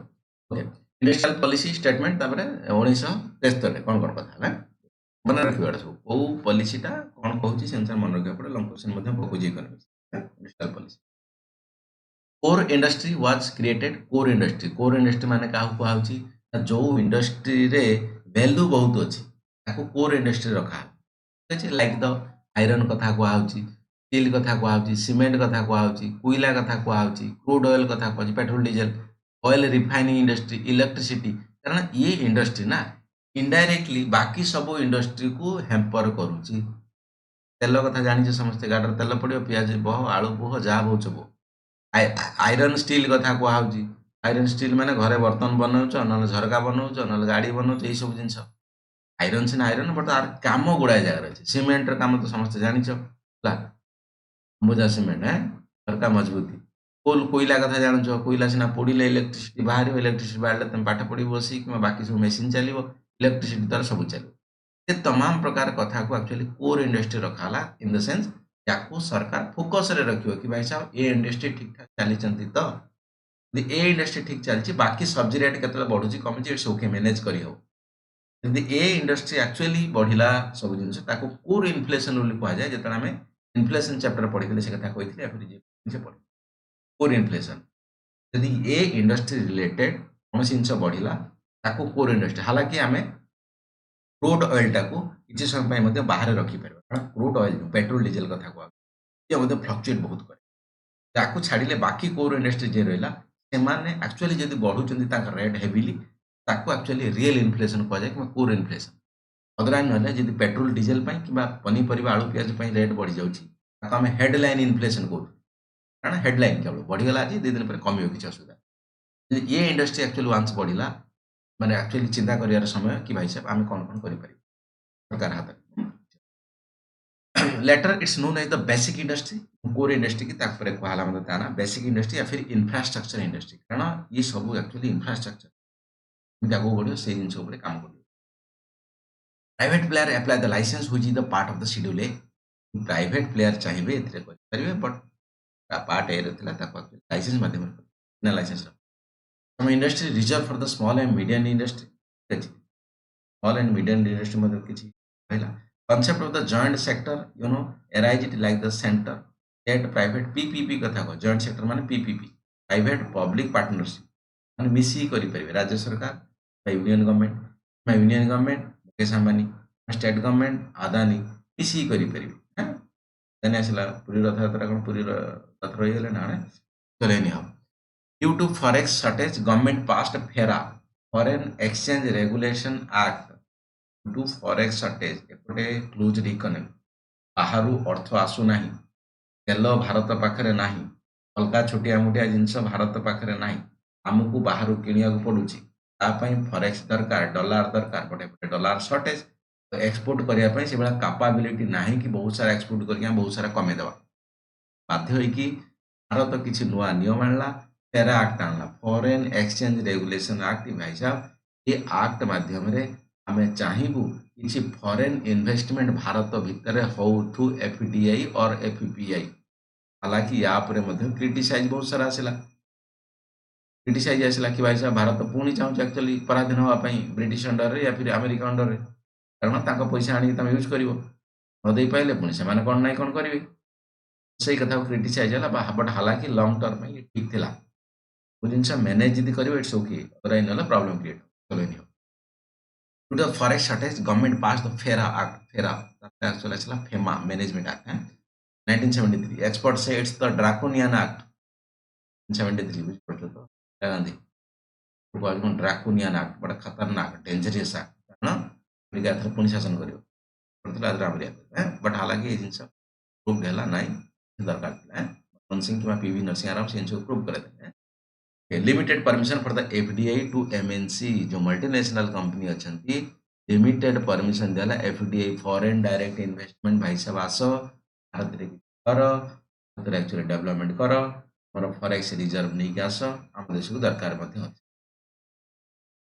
इंडस्ट्रियल पॉलिसी स्टेटमेंट 1973 कौन कौन कथा है ମନେ ରଖିବାଟା ସବୁ କୋଉ ପଲିସିଟା କଣ କହୁଛି ସେ ଅନୁସାରେ ମନେ ରଖିବାକୁ ପଡିବ। ଲଙ୍ଗ କ୍ୱେଶ୍ଚନ ମଧ୍ୟ ପକଉଛି economics industrial policy. Core industry was created. Core industry, core industry ମାନେ କାହାକୁ କୁହାଯାଉଛି ନା ଯୋଉ ଇଣ୍ଡଷ୍ଟ୍ରିରେ ଭ୍ୟାଲୁ ବହୁତ ଅଛି ତାକୁ କୋର ଇଣ୍ଡଷ୍ଟ୍ରି ରଖାହେବ। ଠିକ ଅଛି, ଲାଇକ୍ ଦ ଆଇରନ୍ କଥା କୁହାଯାଉଛି, ଷ୍ଟିଲ୍ କଥା କୁହାଯାଉଛି, ସିମେଣ୍ଟ କଥା କୁହାଯାଉଛି, କୋଇଲା କଥା କୁହାଯାଉଛି, କ୍ରୁଡ୍ ଅଏଲ କଥା କୁହାଯାଉଛି, petrol diesel, oil refining industry, electricity. କାରଣ ଇଏ ଇଣ୍ଡଷ୍ଟ୍ରି ନା ଇନଡାଇରେକ୍ଟଲି ବାକି ସବୁ ଇଣ୍ଡଷ୍ଟ୍ରିକୁ ହେମ୍ପର କରୁଛି। ତେଲ କଥା ଜାଣିଛେ ସମସ୍ତେ, ଗାଡ଼ିରେ ତେଲ ପଡ଼ିବ, ପିଆଜ ବହ, ଆଳୁ ବୁହ, ଯାହା ବହୁଛ ବୁହ। ଆଇରନ୍ ଷ୍ଟିଲ୍ କଥା କୁହାଯାଉଛି। ଆଇରନ୍ ଷ୍ଟିଲ୍ ମାନେ ଘରେ ବର୍ତ୍ତନ ବନାଉଛ, ନହେଲେ ଝରକା ବନାଉଛ, ନହେଲେ ଗାଡ଼ି ବନାଉଛ, ଏଇସବୁ ଜିନିଷ। ଆଇରନ୍ ସିନା ଆଇରନ୍, ବଟ୍ ତାର କାମ ଗୁଡ଼ାଏ ଜାଗାରେ ଅଛି। ସିମେଣ୍ଟର କାମ ତ ସମସ୍ତେ ଜାଣିଛ ହେଲା, ଅମ୍ବୁଜା ସିମେଣ୍ଟ ଝରକା ମଜବୁତି। କୋଇଲା କଥା ଜାଣିଛ, କୋଇଲା ସିନା ପୋଡ଼ିଲେ ଇଲେକ୍ଟ୍ରିସିଟି ବାହାରିବ, ଇଲେକ୍ଟ୍ରିସିଟି ବାହାରିଲେ ତମେ ପାଠ ପଢ଼ିବ ବସିକି, କିମ୍ବା ବାକି ସବୁ ମେସିନ୍ ଚାଲିବ, ଇଲେକ୍ଟ୍ରିସିଟି ଦ୍ୱାରା ସବୁ ଚାଲିବ। ये तमाम प्रकार कथा को एक्चुअली कोर इंडस्ट्री रखाला इन द सेंस याकू सरकार फोकस रे रखियो कि भाई साहब ए इंडस्ट्री ठीक ठाक चली चंती तो यदि ए इंडस्ट्री ठीक चलची बाकी सब्जी रेट केतले बढ़ुची कमी इट्स ओके मैनेज करी हो। यदि ए इंडस्ट्री एक्चुअली बढ़िला सब जिंस ताको कोर इन्फ्लेशन बोली कहा जाए। जेतला हमें इन्फ्लेशन चैप्टर पढ़िଥିଲେ से कथा कहिଥିଲେ या फिर जे पढ़ कोर इन्फ्लेशन यदि ए इंडस्ट्री रिलेटेड कौन जिंस बढ़िला ताको कोर इंडस्ट्री। हालांकि हमें क्रूड ऑयल टाको किसी समय ପାଇଁ ମଧ୍ୟ ବାହାରେ ରଖିପାରିବା, କାରଣ କ୍ରୁଡ୍ ଅଏଲ୍ ପେଟ୍ରୋଲ ଡିଜେଲ କଥା କୁହା ଇଏ ମଧ୍ୟ ଫ୍ଲକ୍ଚୁଏଟ୍ ବହୁତ କରେ। ତାକୁ ଛାଡ଼ିଲେ ବାକି କୋର ଇଣ୍ଡଷ୍ଟ୍ରି ଯିଏ ରହିଲା ସେମାନେ ଆକ୍ଚୁଆଲି ଯଦି ବଢୁଛନ୍ତି ତାଙ୍କ ରେଟ୍ ହେଭିଲି ତାକୁ ଆକ୍ଚୁଆଲି ରିଏଲ୍ ଇନଫ୍ଲେସନ୍ କୁହାଯାଏ କିମ୍ବା କୋର ଇନଫ୍ଲେସନ୍। ଅଦରୱାଇଜ୍ ନହେଲେ ଯଦି ପେଟ୍ରୋଲ ଡିଜେଲ ପାଇଁ କିମ୍ବା ପନିପରିବା ଆଳୁ ପିଆଜ ପାଇଁ ରେଟ୍ ବଢ଼ିଯାଉଛି ତାକୁ ଆମେ ହେଡଲାଇନ୍ ଇନଫ୍ଲେସନ୍ କହୁଛୁ। କାରଣ ହେଡଲାଇନ୍ କେବଳ ବଢ଼ିଗଲା ଆଜି 2 ଦିନ ପରେ କମିବ କିଛି ଅସୁବିଧା। ଯଦି ଏ ଇଣ୍ଡଷ୍ଟ୍ରି ଆକ୍ଚୁଆଲି ୱାନ୍ସ ବଢ଼ିଲା ମାନେ ଆକ୍ଚୁଆଲି ଚିନ୍ତା କରିବାର ସମୟ କି ଭାଇ ସାହେବ ଆମେ କ'ଣ କ'ଣ କରିପାରିବା सरकार हाथ later it's known as the basic industry. Core industry की ताकपर कहला मतलब ताना बेसिक इंडस्ट्री या फिर इंफ्रास्ट्रक्चर इंडस्ट्री, कारण ये सब एक्चुअली इंफ्रास्ट्रक्चर आगू बढ़ो से जिन काम कर। Private player apply the licence which is the part of the schedule A. Private player चाहिए एथिरे करिवे बट पार्ट ए रहला ताको लाइसेंस माध्यम ना लाइसेंस हम industry reserve for the small and medium industry. Small and medium industry मतलब किसी पहला concept of the joint sector arise it like the center that private PPP कथा को joint sector माने PPP private public partnership माने मिसी करि परिबे राज्य सरकार बा union government Mukesh Ambani state government Adani मिसी करि परिबे देने आसला पुरी रथ यात्रा कोन पुरी रथ रही गेले ना चलेनी हम due to forex shortage government passed FERA foreign exchange regulation act to forex shortage एपटे क्लोज इकोनॉमी बाहर अर्थ आसुना तेल भारत पाखे ना अलग छोटिया मोटिया जिनस भारत पाखे ना आमको बाहर किणा पड़ुची फॉरेक्स दरकार डॉलर दरकार बट एपटे डॉलर शॉर्टेज एक्सपोर्ट करने से भाया कैपेबिलिटी ना कि बहुत सारा एक्सपोर्ट करके बहुत सारा कमेदेवा बाध्य होगी भारत किसी नुआ नियम आणला फेरा एक्ट आणला फॉरेन एक्सचेंज रेगुलेशन एक्ट भाई साहब ये एक्ट माध्यम आम चाहबू किसी फॉरेन इन्वेस्टमेंट भारत भितर हो थ्रू एफडीआई और एफपीआई। हालांकि या क्रिटिसाइज बहुत सारा आसला क्रिटिसाइज आसला कि भाई साहब भारत पुणी चाहूँ एक्चुअली पराधीन होगापी ब्रिटिश अंडर रे या फिर अमेरिका अंडर रे कारण पैसा आनी तुम यूज कर नदे पाइले पुणी से कौन ना कौन करेंगे से कथा क्रिटिसाइज है बट हालांकि लंग टर्म में ठीक था वो जिन मैनेज जी कर इट्स ओके अदरवाइज ना प्रॉब्लम क्रिएट चलो to the forex shortage government passed the FERA act FERA actually actually FEMA management act 1973 experts say it's the draconian act in 73 which पढ़ते तो गांधी को draconian act बड़ा खतरनाक डेंजरस act ना अमेरिका थर पुणी शासन करियो पढ़ते आदर अमेरिका बट हालांकि ये जिनस प्रूव देला नहीं दरकार थिला मनमोहन सिंह किंवा पीवी नरसिंह राव से इनको प्रूव करे limited permission for the FDI to MNC जो मल्टीनेशनल कंपनी अच्छा लिमिटेड परमिशन दिला एफडीआई फॉरेन डायरेक्ट इन्वेस्टमेंट भाई साहब आस भारत कर भारत एक्चुअली डेवलपमेंट कर मोर फॉरेक्स रिजर्व नहीं कि आस आम देश को दरकार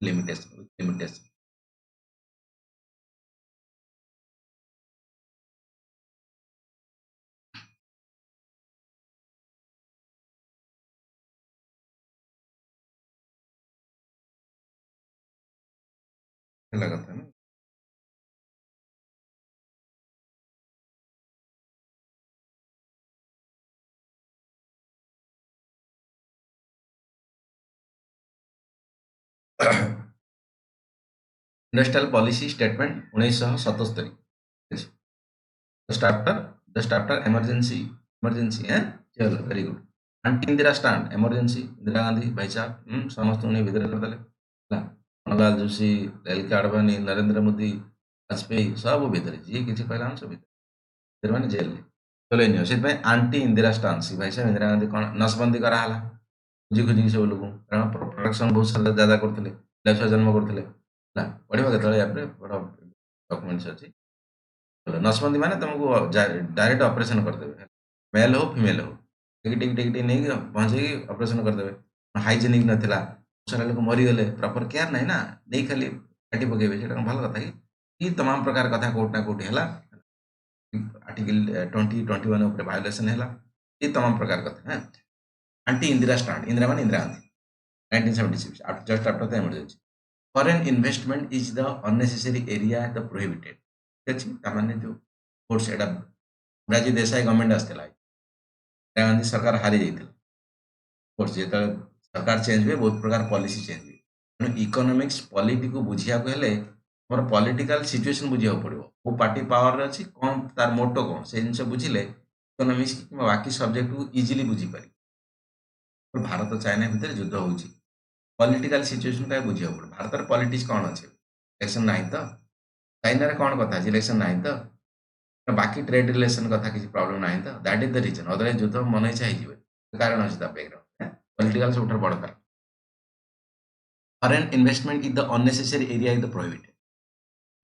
लिमिटेशन लिमिटेशन कथा ना industrial policy statement 1977 just after emergency है चलो very good aunty Indira stand emergency Indira Gandhi भाई साहब समस्त उन्हें भीतर कर देले मनोलाल जोशी एल के आडवाणी नरेंद्र मोदी वाजपेयी सब भीतर जी किसी कहला सब भीतर मैंने जेल चलो नियो से आंटी इंदिरा स्टांड भाई साहब इंदिरा गांधी कौन नसबंदी कराला खोजी खोजी सब लोग काରଣ ପ୍ରୋଡକ୍ସନ୍ ବହୁତ ସାରା ଜାଦା କରୁଥିଲେ ପିଲା ଛୁଆ ଜନ୍ମ କରୁଥିଲେ ହେଲା ପଢିବ କେତେବେଳେ ୟାପରେ ବଡ଼ ଡକୁମେଣ୍ଟସ୍ ଅଛି ନସବନ୍ଦୀ ମାନେ ତମକୁ ଡାଇରେକ୍ଟ ଅପରେସନ୍ କରିଦେବେ ମେଲ୍ ହଉ ଫିମେଲ୍ ହଉ ଟିକେ ନେଇକି ପହଞ୍ଚେଇକି ଅପରେସନ୍ କରିଦେବେ ହାଇଜେନିକ୍ ନଥିଲା ସାରା ଲୋକ ମରିଗଲେ ପ୍ରପର କେୟାର ନାହିଁ ନା ନେଇ ଖାଲି କାଟି ପକେଇବେ ସେଇଟା କ'ଣ ଭଲ କଥା କି ତମାମ ପ୍ରକାର କଥା କୋଉଠି ନା କୋଉଠି ହେଲା आर्टिकल 2021 ଉପରେ ଭାୟୋଲେସନ୍ ହେଲା ଏ तमाम ପ୍ରକାର କଥା ହଁ ଆଣ୍ଟି ଇନ୍ଦିରା ଷ୍ଟାଣ୍ଡ ଇନ୍ଦିରା ମାନେ Indira Gandhi 1976 just after the emergency foreign investment is the unnecessary area the prohibited ଠିକ ଅଛି ତାମାନେ ଯୋଉ କୋର୍ସ ଏଟା ରାଜି ଦେଶାଇ ଗଭର୍ଣ୍ଣମେଣ୍ଟ ଆସିଥିଲା ଇନ୍ଦିରା ଗାନ୍ଧୀ ସରକାର ହାରି ଯାଇଥିଲା କୋର୍ସ ଯେତେବେଳେ ସରକାର ଚେଞ୍ଜ ହୁଏ ବହୁତ ପ୍ରକାର ପଲିସି ଚେଞ୍ଜ ହୁଏ ତେଣୁ ଇକୋନୋମିକ୍ସ ପଲିଟିକୁ ବୁଝିବାକୁ ହେଲେ ଆମର ପଲିଟିକାଲ ସିଚୁଏସନ ବୁଝିବାକୁ ପଡିବ କୋଉ ପାର୍ଟି ପାୱାରରେ ଅଛି କଣ ତାର ମୋଟୋ କଣ ସେ ଜିନିଷ ବୁଝିଲେ ଇକୋନୋମିକ୍ସ କିମ୍ବା ବାକି ସବଜେକ୍ଟକୁ ଇଜିଲି ବୁଝିପାରିବ ଭାରତ ଚାଇନା ଭିତରେ ଯୁଦ୍ଧ ହଉଛି ପଲିଟିକାଲ ସିଚୁଏସନ କାହିଁ ବୁଝିବାକୁ ପଡିବ ଭାରତର ପଲିଟିକ୍ସ କଣ ଅଛି ଇଲେକ୍ସନ ନାହିଁ ତ ଚାଇନାରେ କଣ କଥା ଅଛି ଇଲେକ୍ସନ ନାହିଁ ତ ବାକି ଟ୍ରେଡ୍ ରିଲେସନ କଥା କିଛି ପ୍ରୋବ୍ଲେମ ନାହିଁ ତ that is the reason otherwise ଯୁଦ୍ଧ ମନ ଇଚ୍ଛା ହେଇଯିବ କାରଣ ଅଛି ତା ବ୍ୟାକଗ୍ରାଉଣ୍ଡ ପଲିଟିକାଲ ସବୁଠାରୁ ବଡ କାରଣ foreign investment is the unnecessary area is the prohibited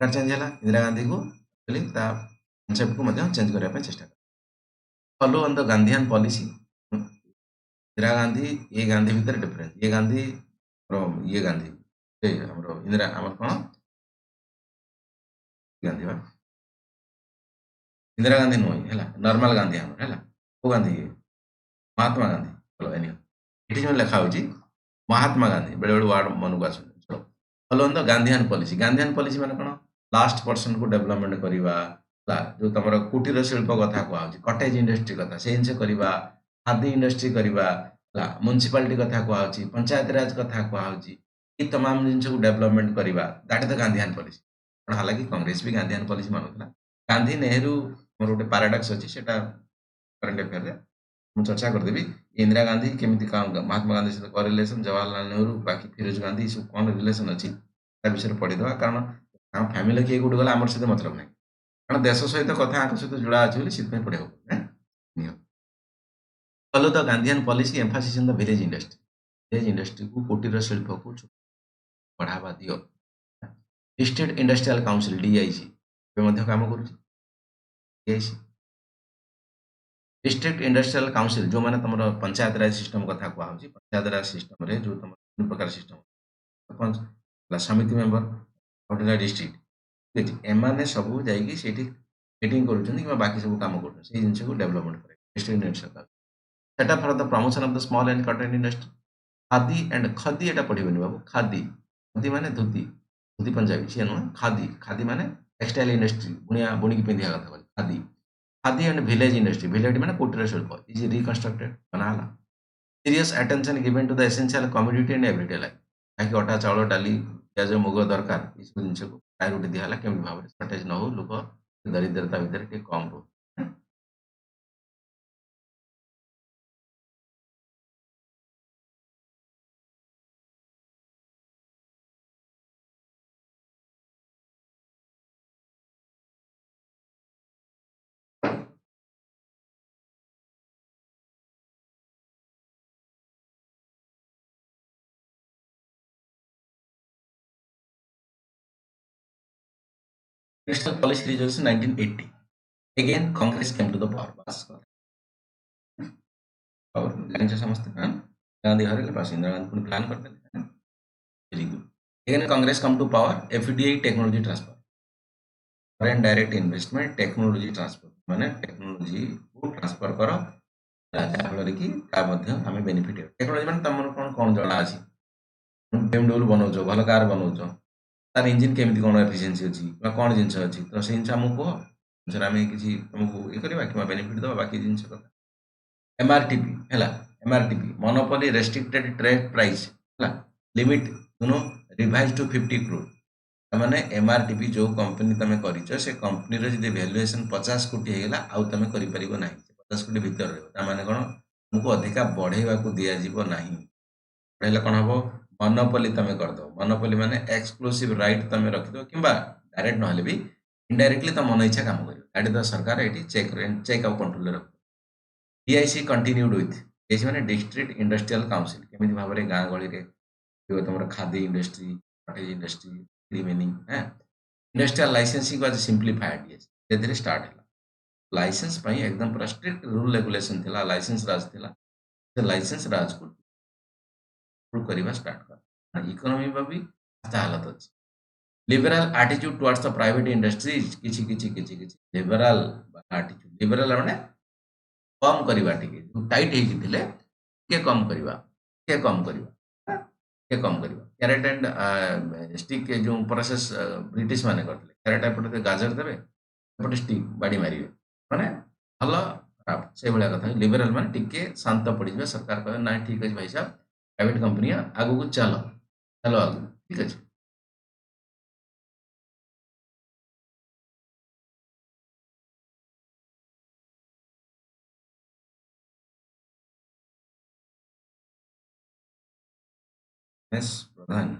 change ହେଲା ଇନ୍ଦିରା ଗାନ୍ଧୀକୁ ତା କନସେପ୍ଟକୁ ମଧ୍ୟ ଚେଞ୍ଜ କରିବା ପାଇଁ ଚେଷ୍ଟା କଲେ follow on the Gandhian policy Indira Gandhi ये गांधी भीतर डिफरेंस ये गांधी ये गांधी हमरो इंदिरा हमर कोन गांधी बा इंदिरा गांधी नुई हैला नॉर्मल गांधी हमर हैला को गांधी महात्मा गांधी चलो एनी इट इज लिखा होची महात्मा गांधी बेले बेले वर्ड मन को आसु चलो follow on the Gandhian policy माने कोन लास्ट पर्सन को डेवलपमेंट करिवा ला जो तमरो कुटीर शिल्प कथा को आउची कटेज इंडस्ट्री कथा से इनसे करिवा खादी इंडस्ट्री करिवा ला म्युनिसिपालिटी कथा को आउची पंचायत राज कथा को आउची ई तमाम जिंस को डेवलपमेंट करिवा that is the Gandhian policy पण हालांकि कांग्रेस भी गांधीयन पॉलिसी मानुतला गांधी नेहरू मोर गोटे पैराडॉक्स अछि सेटा करंट अफेयर रे ମୁଁ ଚର୍ଚ୍ଚା କରିଦେବି ଇନ୍ଦିରା ଗାନ୍ଧୀ କେମିତି ମହାତ୍ମା ଗାନ୍ଧୀ ସହିତ କ'ଣ ରିଲେସନ ଜବାହରଲାଲ ନେହେରୁ ବାକି ଫିରୋଜ ଗାନ୍ଧୀ ସବୁ କ'ଣ ରିଲେସନ ଅଛି ତା ବିଷୟରେ ପଢିଦେବା କାରଣ ଆମ ଫ୍ୟାମିଲି କିଏ କୋଉଠି ଗଲେ ଆମର ସହିତ ମତଲବ ନାହିଁ କାରଣ ଦେଶ ସହିତ କଥା ଆଙ୍କ ସହିତ ଯୋଡ଼ା ଅଛି ବୋଲି ସେଥିପାଇଁ ପଢିବାକୁ ପଡିବ follow the Gandhian policy emphasis in the village ଇଣ୍ଡଷ୍ଟ୍ରିକୁ କୁଟୀର ଶିଳ୍ପକୁ ବଢାवा ଦିଅ ଡିଷ୍ଟ୍ରିକ୍ଟ ଇଣ୍ଡଷ୍ଟ୍ରିଆଲ କାଉନସିଲ ଡିଆଇସି ଏବେ ମଧ୍ୟ କାମ କରୁଛି ଡିଆଇସି डिस्ट्रिक्ट इंडस्ट्रियल काउंसिल जो माने तुम पंचायत राज सिस्टम कथा कहूँ पंचायत राज सिस्टम रे जो तुम विभिन्न प्रकार सिस्टम समिति मेंबर पटिला डिस्ट्रिक्ट ठीक है एमाने सब जाइए सेठी मीटिंग करूछन कि बाकी सब काम करूछन से जिंस को डेवलपमेंट करे district industrial setup for the promotion of the small and cotton industry khadi and khadi एटा पढ़िबनी बाबू खादी खादी माने धोती धोती पंजाबी से नुह खादी खादी माने टेक्सटाइल इंडस्ट्री बुनिया बुणी की पिंधिया कथा khadi khadi and village industry village माने कुटीर शिल्प इज रिकंस्ट्रक्टेड बनाला serious attention given to the essential commodity and everyday life ताकि अटा चावल डाली प्याज मुग दरकार इस जिनस को प्रायोरिटी दिया केमी भाव में सर्टेज न हो लोक दरिद्रता भितर टे कम रो National Policy Resolution 1980. Again, Congress came to the power. बस और लाइन से समझते हैं गांधी हरे पास इंदिरा गांधी को प्लान करते हैं very good again Congress come to power FDI technology transfer foreign direct investment technology transfer माने टेक्नोलॉजी को ट्रांसफर करो जहाँ फल कि आम बेनिफिट टेक्नोलॉजी माने तुम कौन कौन जना अच्छी BMW बनाऊच भल कार बनाऊच तार इंजिन केमी कौन एफिसीयंसी अच्छी कौन जिनस अच्छी तो से जिन आमको कह आम किसी तुमको ये करवा कि बेनिफिट दवा बाकी जिन कथा एमआरटीपी है MRTP monopoly restricted trade price है लिमिट रिवाइज टू 50 crore तामाने एमआरटीपी जो कंपनी तमे करिचो से कंपनी रो जदि वैल्यूएशन 50 कोटी हेगला आउ तमे करि परिबो नाही 50 कोटी भीतर रहबो तामाने कोन तुमको अधिका बढ़ेवा को दिया जीवो नाही बढ़ेला कोन हबो मोनोपोली तमे कर दो मोनोपोली माने एक्सक्लूसिव राइट तमे रखि दो किबा डायरेक्ट नहले भी इनडायरेक्टली त मन इच्छा काम करियो दैट इज द सरकार एटी चेक आउट कंट्रोल रख डीआईसी कंटिन्यूड विथ डीआईसी माने डिस्ट्रिक्ट इंडस्ट्रियल काउंसिल केमिति भाबरे गां गळी रे जो तमर khadi industry cottage industry remaining है industrial licensing was simplified yes धीरे धीरे स्टार्ट है लाइसेंस पई एकदम पूरा स्ट्रिक्ट रूल रेगुलेशन थिला लाइसेंस राज थिला से लाइसेंस राज को improve କରିବା स्टार्ट कर इकोनॉमी में भी अच्छा हालत अछि liberal attitude towards the private industries किछि लिबरल एटीट्यूड लिबरल माने कम करबा टिके टाइट हे थिले के कम करबा के कम करबा के कम करबा कैरेट एंड स्टिक के जो प्रोसेस ब्रिटिश माने करथिले कैरेट एपटे गाजर देबे एपटे स्टिक बाडी मारिबे माने भलो खराब से भलिया कथा लिबरल माने टिके शांत पड़ी जबे सरकार कहे ना ठीक अछि भाई साहब प्राइवेट कंपनी आगु को चलो चलो आगु ठीक अछि यस प्रधान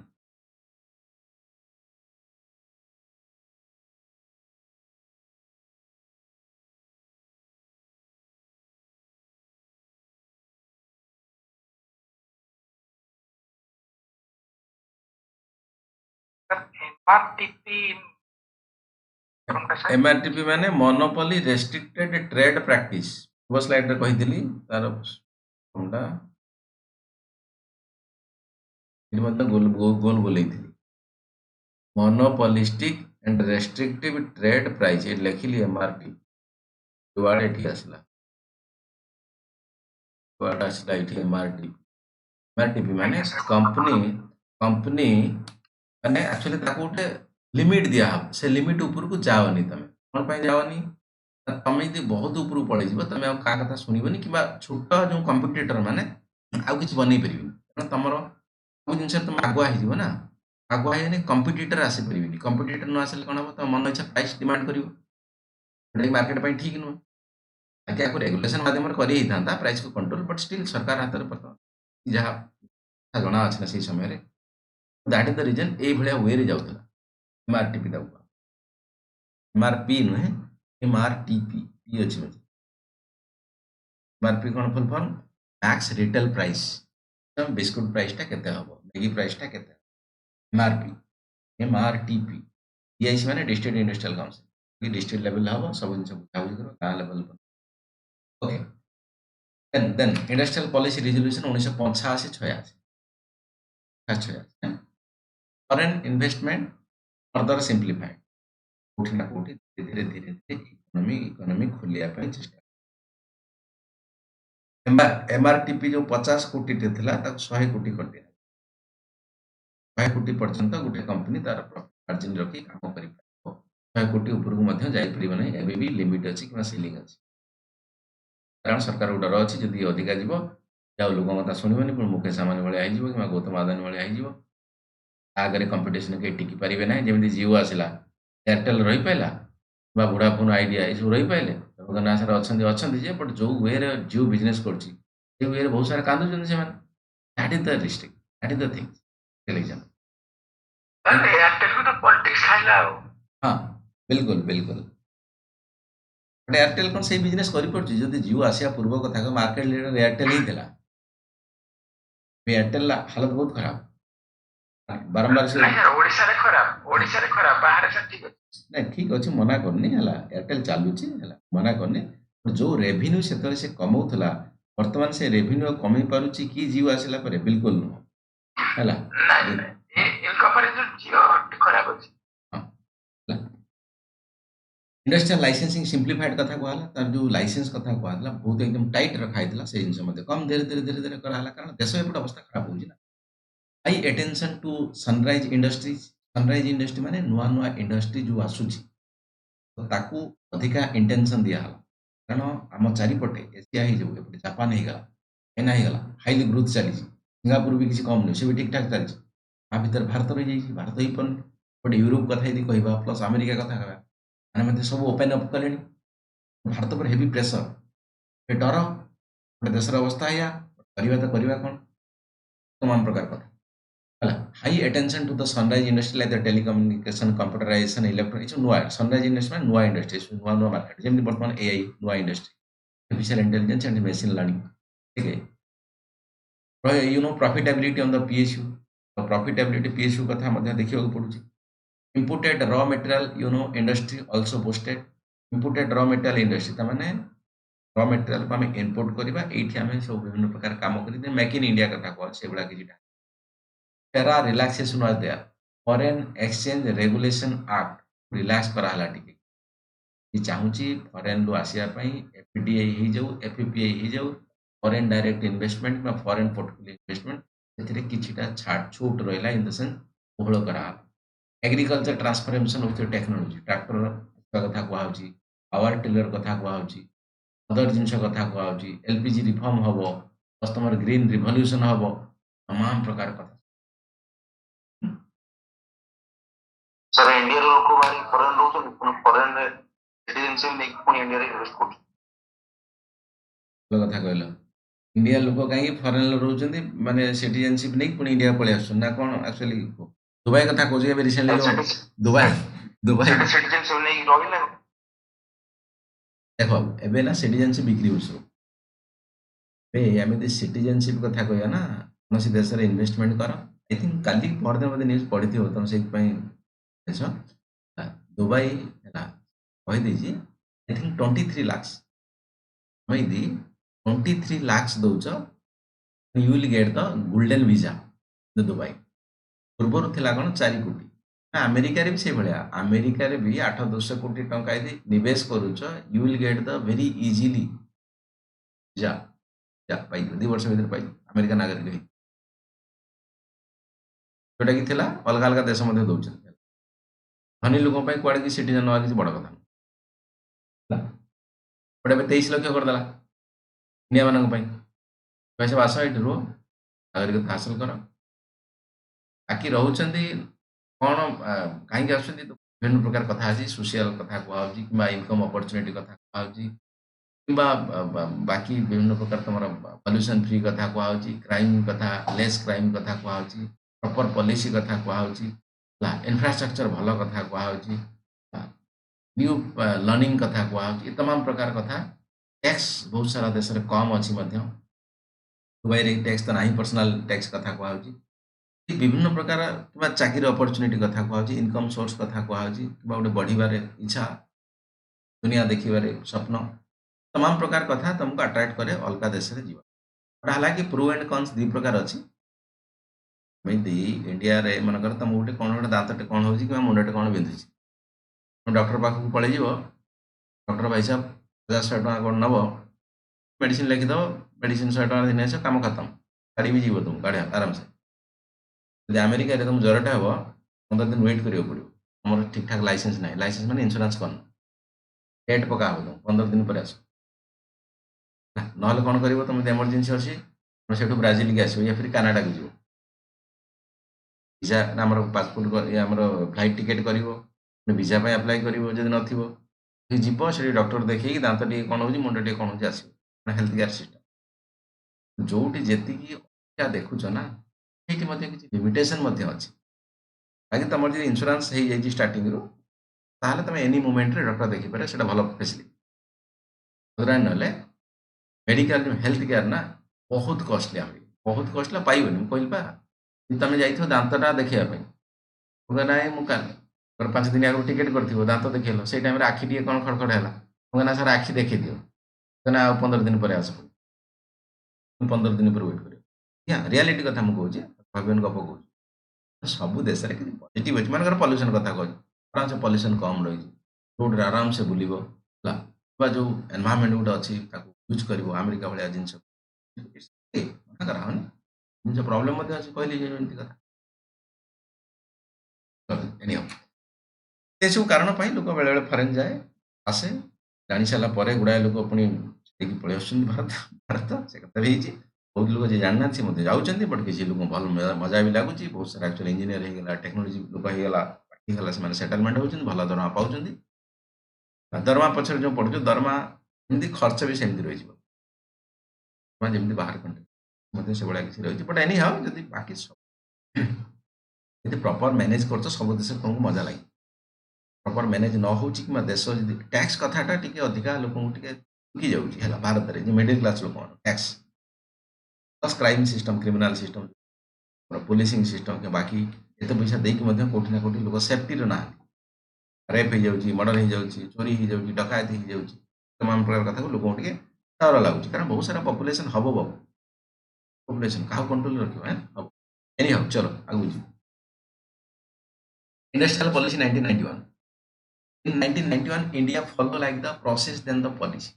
एमआरटीपी कोनटा सर एमआरटीपी माने मोनोपोली रेस्ट्रिक्टेड ट्रेड प्रैक्टिस वो स्लाइड रे कहितली तार कोनटा इ मतलब गोल गोल बोलैतली monopolistic and restrictive trade price ये लिखिली एमआरटी वर्ड एठी आसला वर्ड आसला एठी एमआरटी एमआरटीपी माने आज्ञा सर कंपनी कंपनी माने एक्चुअली ताको उठे लिमिट दिया हम से लिमिट ऊपर को जाओनी तमे कोन पय जाओनी तमे यदि बहुत ऊपर पळै जिवो तमे आ का कथा सुनिबोनी किबा छोट जो कंपिटिटर माने आ किछ बनै परिबिनी कारण तमरो सब जिनस तुम आगुआ हो ना आगुआ होने कंपिटिटर आसी परिबिनी कंपिटिटर न आसिले कोन हबो त मन इच्छा प्राइस डिमांड करिवो एटा मार्केट पय ठीक नुह आके को रेगुलेशन माध्यम रे करि हितांता प्राइस को कंट्रोल बट स्टिल सरकार हाथ रे पता जहा जणा अछि ना से समय रे दैट इज द रीजन ए भलिया वे रे जाउतला एमआरटीपी दाउ एमआरपी नुहे एमआरटीपी पी अछि मते एमआरपी कोन full form max retail price biscuit price टा केते हबो मैगी प्राइस टा केते एमआरपी एमआरटीपी डीआईसी माने डिस्ट्रिक्ट इंडस्ट्रियल काउंसिल ये डिस्ट्रिक्ट लेवल हबो सब जिन सब बुझाबुझी करो का लेवल पर okay then industrial policy resolution 1985 86 86 foreign investment further simplified कोठी ना कोठी धीरे धीरे धीरे इकोनॉमी खोलिया पे चेष्टा एमआरटीपी जो 50 कोटी टे थिला ताको 100 कोटी कर दिया 100 कोटी पर्यंत गोटे कंपनी तार प्रॉफिट मार्जिन रखी काम करि पाबो 100 कोटी ऊपर को मध्य जाई परिबो नै एबे भी लिमिट अछि कि सीलिंग अछि कारण सरकार को डर अछि जदि अधिका जीवो जाओ लोक मता सुनिबोनी पुण मुकेश सामान्य भले आई जीवो कि गौतम आदानी भले आई जीवो आगरे कंपटीशन के टिकी परिबे नै जेमिति जियो आसिला एयरटेल रही पाइला बा वोडाफोन आइडिया ए सब रही पाइले ना सर अछंदी जे बट जो वे रे जियो बिजनेस करछि ए वे रे बहुत सारा कांदु जन से मान that is the restrict that is the thing television अरे एयरटेल को तो पॉलिटिक्स खाइला हो हां बिल्कुल बिल्कुल बट एयरटेल कोन से बिजनेस करि पड़छि जदि जियो आसिया पूर्व कथा को मार्केट लीडर एयरटेल ही देला एयरटेल हालत बहुत खराब बारंबार से नहीं यार ओडिसा रे खराब बाहर से ठीक अछि नहीं ठीक अच्छे मना करनी है एयरटेल चलुची मना करनी जो रेभिन्यू से कमाउला वर्तमान से रेभिन्यू कमी पारुची कि जियो आसला पर बिल्कुल नुह है नहीं नहीं इन कंपैरिजन जियो खराब अछि इंडस्ट्रियल लाइसेंसिंग सिंप्लीफाइड कथा कहला तार जो लाइसेंस कथा कहला बहुत एकदम टाइट रखा हैतला से जिंस मते कम धीरे धीरे धीरे धीरे कराला कारण देश एपट अवस्था खराब होउची ना high attention to sunrise industry माने नुआ नुआ इंडस्ट्री जो आसुची तो ताकू अधिका इंटेंशन दिया हला कारण आम चारिपटे एशिया ही जो एपटे जापान ही गला चाइना ही गला हाईली ग्रोथ चली सिंगापुर भी किसी कम नहीं से भी ठीक ठाक चली आ भीतर भारत रही जाई भारत ही पन गोटे यूरोप कथा यदि कहवा प्लस अमेरिका कथा कहवा मैंने मत सब ओपन अप कले भारत पर हेवी प्रेसर डर गोटे देशर अवस्था या करवा तो करवा कौन तमाम प्रकार कथा है high attention to the sunrise industry like the telecommunication computerisation electronics नुआ सनराइज इंडस्ट्री नुआ इंडस्ट्री नुआ नुआ मार्केट जमी बर्तमान एआई नुआ industry artificial intelligence and machine learning ठीक है you know profitability on the PSU profitability PSU कथा देखा पड़ुଛି imported raw material you know industry also boosted imported raw material industry ताने रॉ मटेरियल को आम इम्पोर्ट करवा ये आम सब विभिन्न प्रकार काम कर मेक इन इंडिया कथा कह से भाया कि तेरा relaxation was there foreign exchange regulation act relax कराला टी चाहूँगी फॉरेन रू आसिया एफडीआई हो जाऊ एफपीआई हो जाऊ फॉरेन डायरेक्ट इन्वेस्टमेंट में फॉरेन पोर्टफोलियो इन्वेस्टमेंट से किछिटा छूट रहा इन द सेंस कोहल करा agriculture transformation of the technology tractor कथा कहुच्छी पावर टिलर कथा कहुच्छी अदर जिनस कथा कहुच्छी एलपीजी रिफॉर्म हम प्लस तुम ग्रीन रिवोल्यूशन हम तमाम प्रकार कथा सर इंडिया लोक भारी फॉरेन रोचन फॉरेन सिटीजनशिप नहीं पुणी इंडिया रे इन्वेस्ट कर कथा कहल इंडिया लोक कहीं फॉरेन रोचंती माने सिटीजनशिप नहीं पुणी इंडिया पळे आसुन ना कोन एक्चुअली दुबई कथा कहूँ ए रिसेंटली दुबई दुबई सिटीजनशिप नहीं रहिला देख एबे ना सिटीजनशिप बिक्री हो आम सिटीजनशिप कथा कह ना कौन देश में इन्वेस्टमेंट कर आई थिंक काली परदिन मत न्यूज पढ़ी तुम से दुबई कहीदे आई थिंक 23 लाख कहीदी 23 लाख दौच you will get the golden visa Dubai पूर्वर थिला कौन 4 कोटी अमेरिका भी से भाया अमेरिका भी 8-10 कोटी टंका यदि निवेश करुच you will get the very easily visa पाई 2 वर्ष भर पाई अमेरिका नागरिक जोटा कि अलग अलग देश दौर धनी लोक कौड़े कि सिटीजन हवा किसी बड़ कथा बट ए 23 लाख करदेला इंडिया मानक पैसा आस ये रुह नागरिकता हासिल कर बाकी रोचंती कौन कहीं आस विभिन्न प्रकार कथा अच्छी सोशल कथा कहुच्छी कि इनकम अपॉर्चुनिटी कथा कहुच्छी कि बाकी विभिन्न प्रकार तुम पॉल्यूशन फ्री कथा कहुच्छी क्राइम कथा लेस क्राइम कथा कहुच्छी प्रॉपर पॉलिसी कथा कहुच्छी इंफ्रास्ट्रक्चर भल कथा कहुच्छी न्यू लर्निंग कथा कहुच्छी तमाम प्रकार कथा टैक्स बहुत सारा देश में कम अच्छी दुबई रे टैक्स तो ना पर्सनल टैक्स कथा कहुच्छी विभिन्न प्रकार कि चाकरी अपॉर्चुनिटी कथा कहुच्छी इनकम सोर्स कथा कहुच्छी कि गोटे बढ़िबार इच्छा दुनिया देखिबार स्वप्न तमाम प्रकार कथा तुमको अट्रैक्ट करे अलग देश में जीवन हालांकि प्रो एंड कन्स 2 प्रकार अच्छी इंडिया रे मनकर तुम गोटे कौन गोटे दाँतटे कौन हो मुंडटे कौन बिंधुची डॉक्टर पाखक पलैज डॉक्टर भाई साहब 1000 टका कौन नब मेडिसिन लिखिदेव मेडिसिन 100 टका दिन आस कम खत्म गाड़ी भी जीव तुम गाड़ी आराम से यदि अमेरिका तुम ज्वरटा हे 15 दिन वेट करा पड़ो तुम ठीक ठाक लाइसेंस ना लाइसेंस मैंने इंश्योरेंस कर डेट पका हो तुम 15 दिन पर आस ना कौन कर तुम इमरजेंसी अच्छी तुम से ब्राजिल की आस या फिर कानाडा को जीव वीजा आमर पासपोर्ट आमर फ्लाइट टिकेट कर वीजा अप्लाई कर जीव से डॉक्टर देखिए दाँत टे कौन हो मुंड टे कौन हो आस हेल्थ केयर सिस्टम जो जी देखुच ना ये किसी लिमिटेशन अच्छी बाकी तुम जो इंश्योरेंस हो जाए स्टार्टिंग रू ताहले तुम एनी मोमेंट रे डॉक्टर देखिपारे से भल फैसिलिटी ना मेडिकल हेल्थ केयर ना बहुत कॉस्टली पाइबनी कहली पा तुम जाइए दाँतटा देखापी ना मुझे 5 दिन आगे टिकेट कर दाँत देखेल से टाइम आखि टे कौन खड़खड़ है ना सर आखि देखी दियो ना 15 दिन पर आस 15 दिन पर वेट कर रियालीटी कथा मुझे कहूँ गप कहूँ सब देश में पॉजिटिव अच्छी मानकर पॉल्यूशन कथा कहूँ आराम से पॉल्यूशन कम रही रोड आराम से बुल जो एनवायरमेंट गोटे अच्छी यूज कर अमेरिका भाया जिन मना करानी जिन प्रोब्लेम अच्छी कहली कथा ये सब कारण लोक बेले बेले फरेन जाए आसे जानी सारापर गुड़ाए लोक पुणी पलि आस भारत से कथा भी बहुत लोग जी जाना जाऊँच बट किसी लोग भल मजा भी लगुच बहुत सारा एक्चुअली इंजीनियर होगा टेक्नोलोजी लोक होगा ହେଇଗଲା ସେମାନେ ସେଟଲମେଣ୍ଟ ହେଉଛନ୍ତି, ଭଲ ଦରମା ପାଉଛନ୍ତି। ଦରମା ପଛରେ ଯେଉଁ ପଡ଼ୁଛି ଦରମା ଏମିତି ଖର୍ଚ୍ଚ ବି ସେମିତି ରହିଯିବ। ଦରମା ଯେମିତି ବାହାର କଣ୍ଟ୍ରି ମଧ୍ୟ ସେଭଳିଆ କିଛି ରହିଛି। ବଟ୍ ଏନି ହାଉ ଯଦି ବାକି ସବୁ ଯଦି ପ୍ରପର ମ୍ୟାନେଜ କରୁଛ ସବୁ ଦେଶରେ ତୁମକୁ ମଜା ଲାଗେ। ପ୍ରପର ମ୍ୟାନେଜ ନ ହେଉଛି କିମ୍ବା ଦେଶ ଯଦି ଟ୍ୟାକ୍ସ କଥାଟା ଟିକେ ଅଧିକା ଲୋକଙ୍କୁ ଟିକେ ଚୁକି ଯାଉଛି ହେଲା ଭାରତରେ ଯେ ମିଡିଲ କ୍ଲାସ ଲୋକମାନେ tax plus crime system criminal system policing system କି ବାକି ଏତେ ପଇସା ଦେଇକି ମଧ୍ୟ କୋଉଠି ନା କୋଉଠି ଲୋକ ସେଫ୍ଟିରେ ନାହାନ୍ତି। ରେପ୍ ହେଇଯାଉଛି, ମର୍ଡର ହେଇଯାଉଛି, ଚୋରି ହେଇଯାଉଛି, ଡକାୟତି ହେଇଯାଉଛି, ତମାମ ପ୍ରକାର କଥାକୁ ଲୋକଙ୍କୁ ଟିକେ ଡର ଲାଗୁଛି କାରଣ ବହୁତ ସାରା ପପୁଲେସନ ହବ ବାବୁ ପପୁଲେସନ କାହାକୁ କଣ୍ଟ୍ରୋଲ ରଖିବ ହବ। ଏନି ହଉ ଚलो ଆଗକୁ ଯିବୁ। Industrial policy 1991. In 1991, India follow like the process than the policy.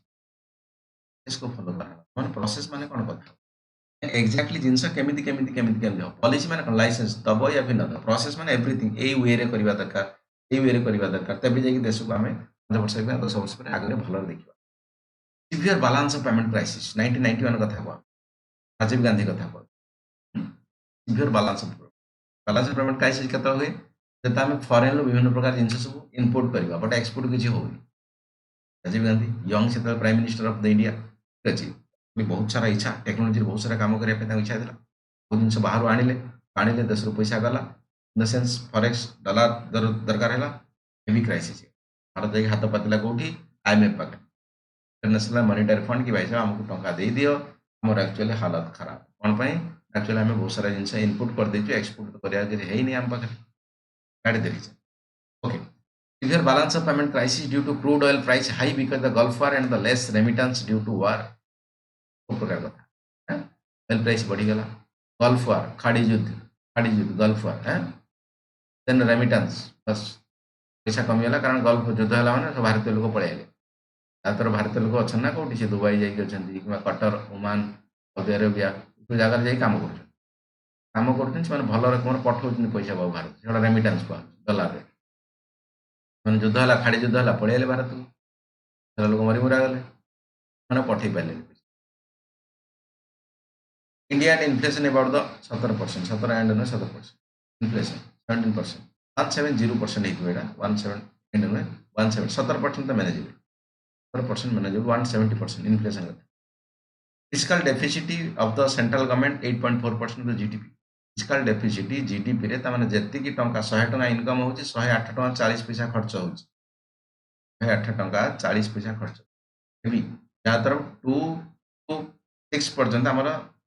इसको follow करा ମାନେ process ମାନେ କ'ଣ କଥା ଏକ୍ଜାକ୍ଟଲି ଜିନିଷ କେମିତି କେମିତି କେମିତି କେମିତି ହବ ପଲିସି ମାନେ କ'ଣ ଲାଇସେନ୍ସ ଦବ ୟା ଫିର ନଦବ ପ୍ରୋସେସ ମାନେ ଏଭ୍ରିଥିଙ୍ଗ ଏଇ ୱେରେ କରିବା ଦରକାର ଏଇ ୱେରେ କରିବା ଦରକାର ତେବେ ଯାଇକି ଦେଶକୁ ଆମେ 5 ବର୍ଷ କିମ୍ବା 10 ବର୍ଷ ପରେ ଆଗରେ ଭଲରେ ଦେଖିବା। Severe balance of payment crisis 1991 କଥା କୁହ ରାଜୀବ ଗାନ୍ଧୀ କଥା କୁହ severe balance of payment crisis କେତେବେଳେ ହୁଏ ଯେତେ ଆମେ ଫରେନରୁ ବିଭିନ୍ନ ପ୍ରକାର ଜିନିଷ ସବୁ ଇମ୍ପୋର୍ଟ କରିବା ବଟ୍ ଏକ୍ସପୋର୍ଟ କିଛି ହଉନି। राजीव गांधी यंग से prime minister of the India ठीक अच्छे बहुत सारा इच्छा टेक्नोलोजी बहुत सारा काम करने इच्छा था बहुत जिन बाहर आनिले आनिले देश पैसा गला in the sense forex dollar दरकार है हेवी क्राइसिस भारत जाकि हाथ पातिला कौटी आईएमएफ पाखे इंटरनेशनल मॉनिटरी फंड कि भाई साहब आमको टंका दे दियो आमर एक्चुअली हालत खराब कौन पाई एक्चुअली आम बहुत सारा जिन इनपुट कर देचु एक्सपोर्ट तो करिया आम पाखे काढ़ी देली okay. Severe balance of payment crisis due to crude oil price high because the Gulf War and the less remittance due to war. प्रकार कथा oil price बढ़ी गला Gulf War खाड़ी युद्ध Gulf War then remittance बस पैसा कमी गला कारण गल्फ युद्ध है माने भारतीय लोक पळै आले तातर भारतीय लोक अछन ना कोठी से दुबई जाई अछंती कि कटर ओमान सऊदी अरेबिया तो जगह जाई काम करछन से भल रकम पठाउछन पैसा बाबू भारत सेटा रेमिटेंस को डॉलर रे मैंने युद्ध है खाड़ी युद्ध है पड़े भारत को लोग मरी मुरा गले मैंने पठे पारे India and inflation about the 17% 17 and 17% inflation 17% 170% है 17% तो manageable 17% manageable 170% inflation fiscal deficit of the central government 8.4% of GDP fiscal deficit GDP रे तामाने जेतिकी टंका 100 टंका इनकम होची 108 टंका 40 पैसा खर्च होची 108 टंका 40 पैसा खर्च हेबी या तरफ 2 टू 6 पर्यंत हमर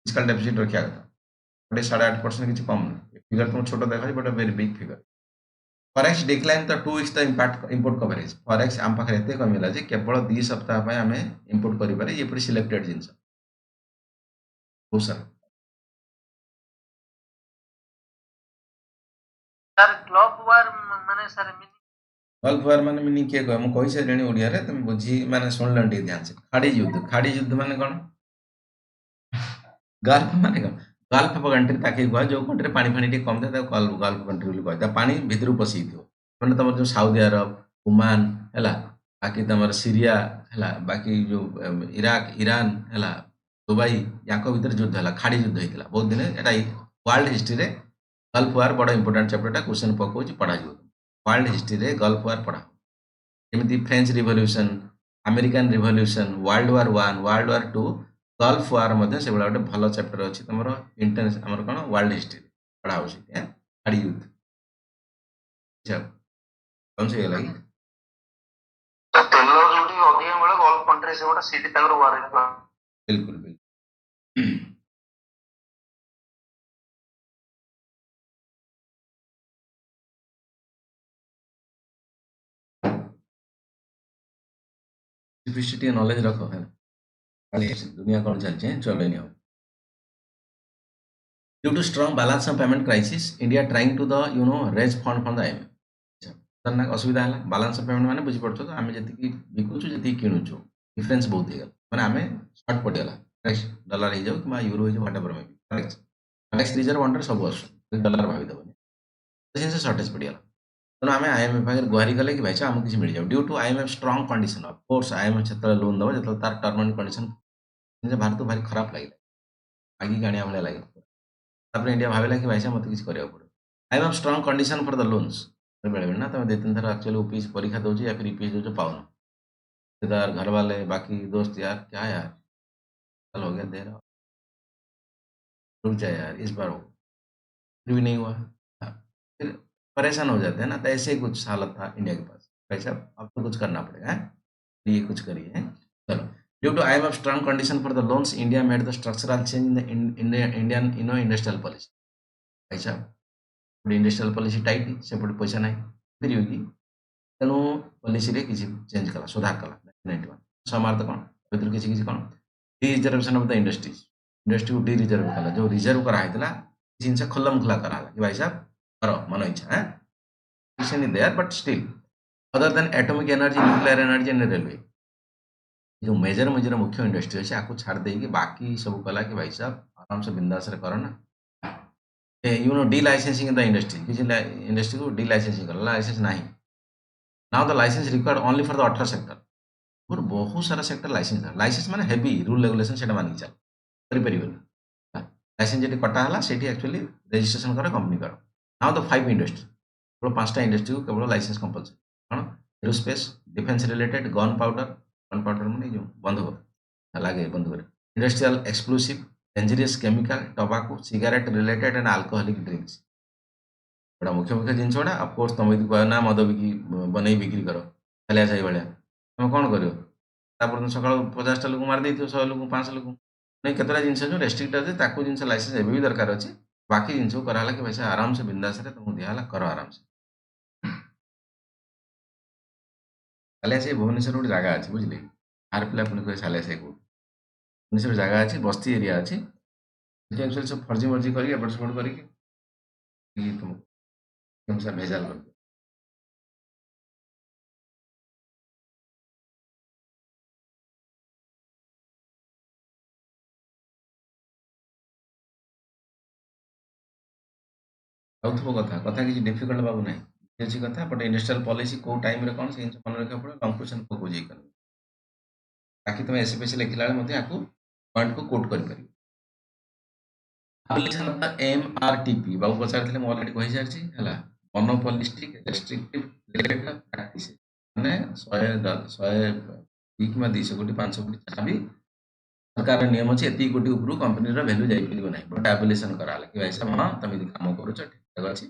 फिस्कल डेफिसिट रखिया कथा बटे 8.5% किछि कम नहीं फिगर तुम छोटो देखा but very big figure forex decline the 2 weeks the import coverage forex आम पाखे एते कमिला जे केवल 2 सप्ताह पय हमें इंपोर्ट करि पारे ये पूरी सिलेक्टेड जिंस बहुत सारा सर ग्लोब वार माने सर गल्फ वार माने मीनिंग के कह मु कहि सारे ओडिया रे तुम बुझी माने सुनलन टे ध्यान से खाड़ी युद्ध माने कोन गल्फ माने कोन गल्फ कंट्री ताके कह जो कंट्री पानी फानी टे कम दे गल्फ कंट्री बोली कहता पानी भीतर पसी थियो माने तमर जो सऊदी अरब ओमान हैला बाकी तमर सीरिया हैला बाकी जो इराक ईरान हैला दुबई याको भीतर युद्ध हैला खाड़ी युद्ध हेतिला बहुत दिन एटा वर्ल्ड हिस्ट्री रे गल्फ वार बड़ा इंपोर्टेंट चैप्टरटा क्वेश्चन पकोची पढ़ा जो वर्ल्ड हिस्ट्री रे गल्फ वार पढ़ा जेमती French revolution American revolution World War 1 World War 2 Gulf War मध्ये से बड़ा गोटे भल चैप्टर अछि तमरो इंटरनेशनल हमर कोन वर्ल्ड हिस्ट्री पढ़ा होछि खाड़ी युद्ध अच्छा कौन से लगी तेल जोटी अधिक मिले गल्फ कंट्री से गोटे सीटी ताकर वार बिल्कुल बिल्कुल सिम्प्लिसिटी नॉलेज रखो है दुनिया कौन चलते हैं चलो नहीं हो due to strong balance of payment crisis India trying to the raise fund from the IMF असुविधा है बैलेंस ऑफ पेमेंट माने बुझी पड़छो तो आमे जति बिकुछु जति किनुछु डिफरेंस बहुत हे गला माने आमे शॉर्ट पड़ेला डॉलर हे जाऊ कि यूरो हे जाऊ व्हाटएवर मे फॉरेक्स रिजर्व अंडर सब आसु डॉलर भाबी दबनी तो शॉर्टेज पड़ेला तेणु आम आईएमएफ आगे गुहारी कले कि भाई साहब आमको किसी मिल जाओ due to IMF strong condition of course IMF से लोन दब जो तार टर्म एंड कंडीशन भारत को भारी खराब लगे आगे गाणिया भाया लगे इंडिया भाविला कि भाई साहब मत किसी करा पड़ो IMF strong condition for the loans बेले बेले ना तुम 2-3 थर एक्चुअली यूपीएससी परीक्षा दउछ या फिर यूपीएससी दउछ पाउन। रिश्तेदार, घर वाले, बाकी दोस्त यार क्या यार, कल हो गया देर, रुक जा यार इस बार हो, फिर भी नहीं हुआ। हाँ, फिर परेशान हो जाते हैं ना, तो ऐसे ही कुछ हालत था इंडिया के पास। भाई साहब अब तो कुछ करना पड़ेगा, हैं? ये कुछ करिए, हैं? चलो। Due to IMF strong condition for the loans, India made the structural change in the Indian industrial policy। भाई साहब ଗୋଟେ ଇଣ୍ଡଷ୍ଟ୍ରିଆଲ ପଲିସି ଟାଇଟ୍, ସେପଟେ ପଇସା ନାହିଁ, ଫେରିବ କି? ତେଣୁ ପଲିସିରେ କିଛି ଚେଞ୍ଜ କଲା, ସୁଧାର କଲା 1991। ସମାର୍ଥ କ'ଣ ଭିତରୁ କିଛି କିଛି କ'ଣ dereservation of the industries, ଇଣ୍ଡଷ୍ଟ୍ରିକୁ ଡି ରିଜର୍ଭ କଲା, ଯେଉଁ ରିଜର୍ଭ କରାହେଇଥିଲା ଜିନିଷ ଖୋଲମଖୋଲା କରାହେଲା କି ଭାଇ ସାହେବ କର ମନ ଇଚ୍ଛା, there but still other than atomic energy, nuclear energy and railway, जो मेजर मेजर मुख्य इंडस्ट्री अच्छे आपको छाड़ देगी, बाकी सब कला कि भाई साहब आराम से बिंदास रे करो ना। You know delicensing in the industry, किसी इंडस्ट्री को डी लाइसेंसिंग कर लाइसेंस नहीं। Now the licence required only for the 18 sector, और बहुत सारा सेक्टर लाइसेंस है। लाइसेंस माने हेवी रूल रेगुलेशन सेटा मानिक चल करि परिबो। लाइसेंस जेटी कटा हला सेठी एक्चुअली रजिस्ट्रेशन करे कंपनी करो। नाउ द 5 इंडस्ट्री, केवल 5टा इंडस्ट्री को केवल लाइसेंस कंपलसरी कौन, aerospace, defence related, gun powder माने जो बंदूक लागे बंदूक, industrial explosive, dangerous chemical, tobacco, cigarette related and alcoholic drinks, बड़ा मुख्य मुख्य जिनस गुड़ा। अफकोर्स तुम यदि कह ना मद बिकी बन बिक्री कर चलिया साई भाया, तुम कौन कर सका 50टा लोक मारिदे 100 लोक 500 लोक नहीं, केतटा जिनस जो रेस्ट्रिक्ट अच्छे ताकू जिनस लाइसेंस एवं भी दरकार अच्छे। बाकी जिनस को कराला कि भाई आराम से बिंदास तुमको दिहला कर आराम से। सालिया साई भुवनेश्वर गोटे जगह अच्छे बुझे, आर पिला पुणी कहे सालिया साई कौट भुवनेश्वर जगह अच्छे, बस्ती एरिया अच्छे, एक्चुअली सब फर्जी मर्जी करके एपट सेपट करके तुमको भेजाल कर। आउथबो कथा कथा किसी डिफिकल्ट बाबू नहीं, अच्छी कथा बट इंडस्ट्रियल पॉलिसी को टाइम रे कौन से मन रखा पड़े, लॉन्ग क्वेश्चन को बुझे कर, ताकि तुम एसपीएससी लिखला बेले मते आकु पॉइंट को कोट कर परिबो। एप्लीकेशन ऑफ द एमआरटीपी बाबू पचार थे, मैं ऑलरेडी कहि सारछि हला, मोनोपोलिस्टिक रेस्ट्रिक्टिव रेट प्रैक्टिस माने 100 100 कि 200 कोटी 500 कोटी जहाँ भी सरकार नियम अच्छे एति कोटी उपरू कंपनी रो वैल्यू जाई परिबो नहीं, बट एप्लीकेशन कराला कि भाई साहब हां तुम यदि काम करूछ ठीक ठाक अछि,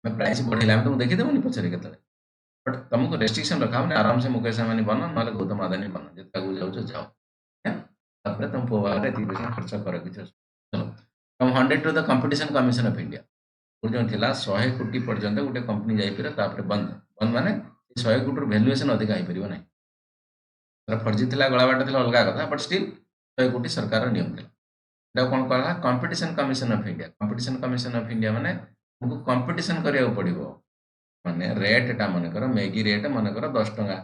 मैं प्राइस बढ़ेला तुमको देखि देबो नि पछरे केतले, बट तुमको रेस्ट्रिक्शन रखा माने आराम से मुकेश अंबानी बनो नाले गौतम अदानी बनो, जेता को जाउछ जाओ, तापर तुम पोवारे 30% खर्च कर कि चलो। From 100 to the competition commission of India, जो थिला 100 कोटी पर्यंत गोटे कंपनी जाई पिरा, तापर बंद बंद माने 100 कोटी वैल्यूएशन अधिक आई परिबो नहीं। फर्जी थिला गला बाट थिला अलग कथा, बट स्टिल 100 कोटी सरकार नियम थिला। एटा कोन कहला competition commission of India. Competition commission of India माने तुमको कंपटीशन करिया पड़िबो, माने रेट टा मन कर मैगी रेट मन कर 10 टंका,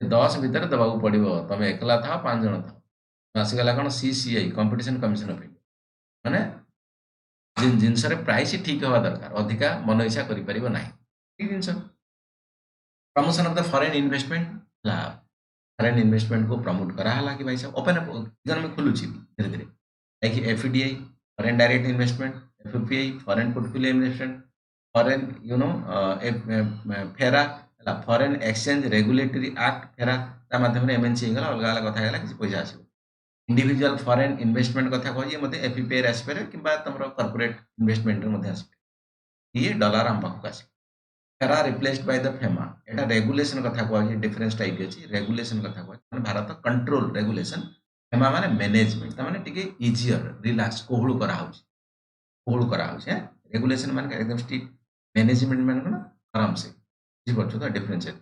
10 भीतर दबा पड़िबो, तुम एकला था 5 जण था, आसीगला कौन CCI competition commission of India, माने जिन जिनस प्राइस ठीक हवा दरकार, अधिका मन इच्छा करि परिबो नाही, ठीक जिनस। Promotion of the foreign investment, foreign investment को प्रमोट करा हला कि भाई साहब ओपन इकोनॉमी खुलुची धीरे धीरे, like FDI foreign direct investment, FPI foreign portfolio investment, foreign you know फेरा फॉरेन एक्सचेंज रेगुलेटरी एक्ट फेरा ता माध्यम एमएनसी गला अलग अलग कथा गला किसी पैसा आसीबो। इंडिविजुअल फॉरेन इन्वेस्टमेंट कथा कहि मते एफपीआई रे आसीपारे किबा तमरो कॉर्पोरेट इन्वेस्टमेंट रे मते आसीपारे, ये डॉलर हम पाखु आसी। फेरा replaced by the FEMA, Etah regulation कथा कहै, डिफरेंस टाइप अछि, रेगुलेशन कथा कहै माने भारत कंट्रोल रेगुलेशन, फेमा माने मैनेजमेंट, ता माने टिके इजियर रिलैक्स कोहळु करा होछि, कोहळु करा होछि। रेगुलेशन माने एकदम स्ट्रिक्ट, मैनेजमेंट माने कोन आराम से जी बच्चो द डिफरेंस है।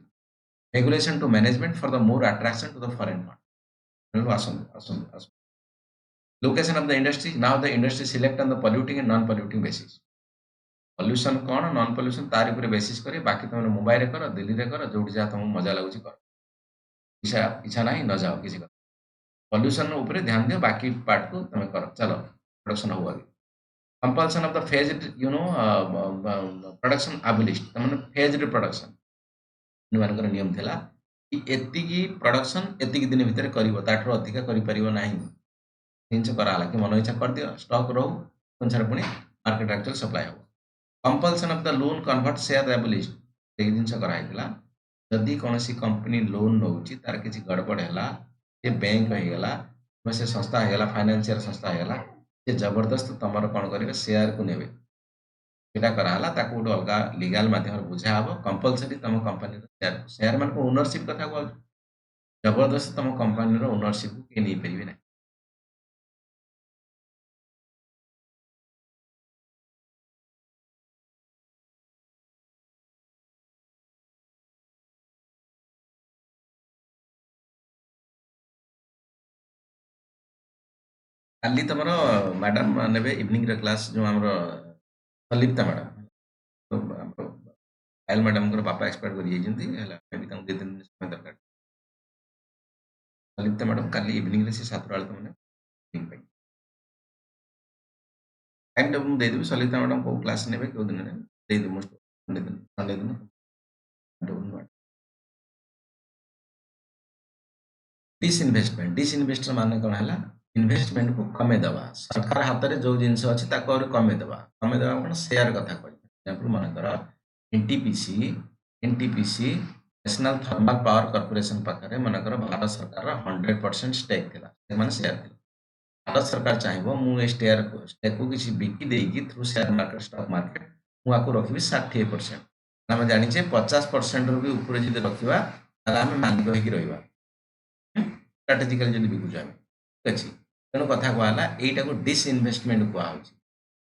Regulation to management for the more attraction to the foreign fund, आसन location of the industry. Now the industry select on the polluting and non polluting basis, pollution कौन नॉन पॉल्यूशन तार ऊपर बेसिस करे, बाकी तुम मुंबई रे कर, दिल्ली रे कर, जोटी जहाँ तुमको मजा लगुच कर, इच्छा इच्छा ना न जाओ किसी का। पॉल्यूशन ऊपर ध्यान दियो, बाकी पार्ट को तुम कर चलो, प्रोडक्शन हो आगे। Compulsion of the phased you know production abolished, तमने फेज्ड प्रोडक्शन मानकर नियम थिला कि एतिकी प्रोडक्शन एतिकी दिन भीतर करिवो, ताठरो अधिका करि परिवो नाही, जिनस कराला कि मन इच्छा कर दियो, स्टॉक रहू अनुसार पुणी मार्केट एक्चुअल सप्लाई हो। Compulsion of the loan convert share abolished एक जिनस कराइला जदि कौन सी कंपनी लोन नौची तार किसी गड़बड़ है से बैंक हो से संस्था हो फाइनेंशियल संस्था हो से जबरदस्त तुम कौन करेंगे शेयर को नेबे सेटा कराला ताको गोटे अलग लीगल माध्यम बुझा हम कंपलसरी तुम कंपनी शेयर शेयर मान ओनरशिप कथा कहूँ जबरदस्त तुम कंपनी ओनरशिप को किए नहीं पारे ना काली तुम मैडम ने इवनिंग क्लास जो आम सलिप्ता मैडम तो पायल मैडम बापा एक्सपायर कर दी दिन समय दरकार सलिप्ता मैडम काली इवनिंग से 7 बेले तुमने टाइम टेबल देदेवी सलिता मैडम को क्लास ने क्यों दिन देदेवी मोस्ट संडे दिन डिसइनभेस्टमेंट मान कौन है इन्वेस्टमेंट को कमे दवा सरकार हाथ में जो जिन अच्छी कमे दवा कौन शेयर कथा कह एग्जांपल मनकर NTPC national thermal power corporation पाखे मनकर भारत सरकार 100% स्टेक थी शेयर थी भारत सरकार चाहिए मुझे शेयर स्टेक को किसी बिकी देगी through share market stock market मुझे रखी 60% आम जाचे 50% रू भी ऊपर जो रखा आम मालिक हो स्ट्राटेजिकल जो बिकुचे आम ठीक अच्छे तेणु कथा कहला यहीटा को डिसइनभेस्टमेंट कहुच्छी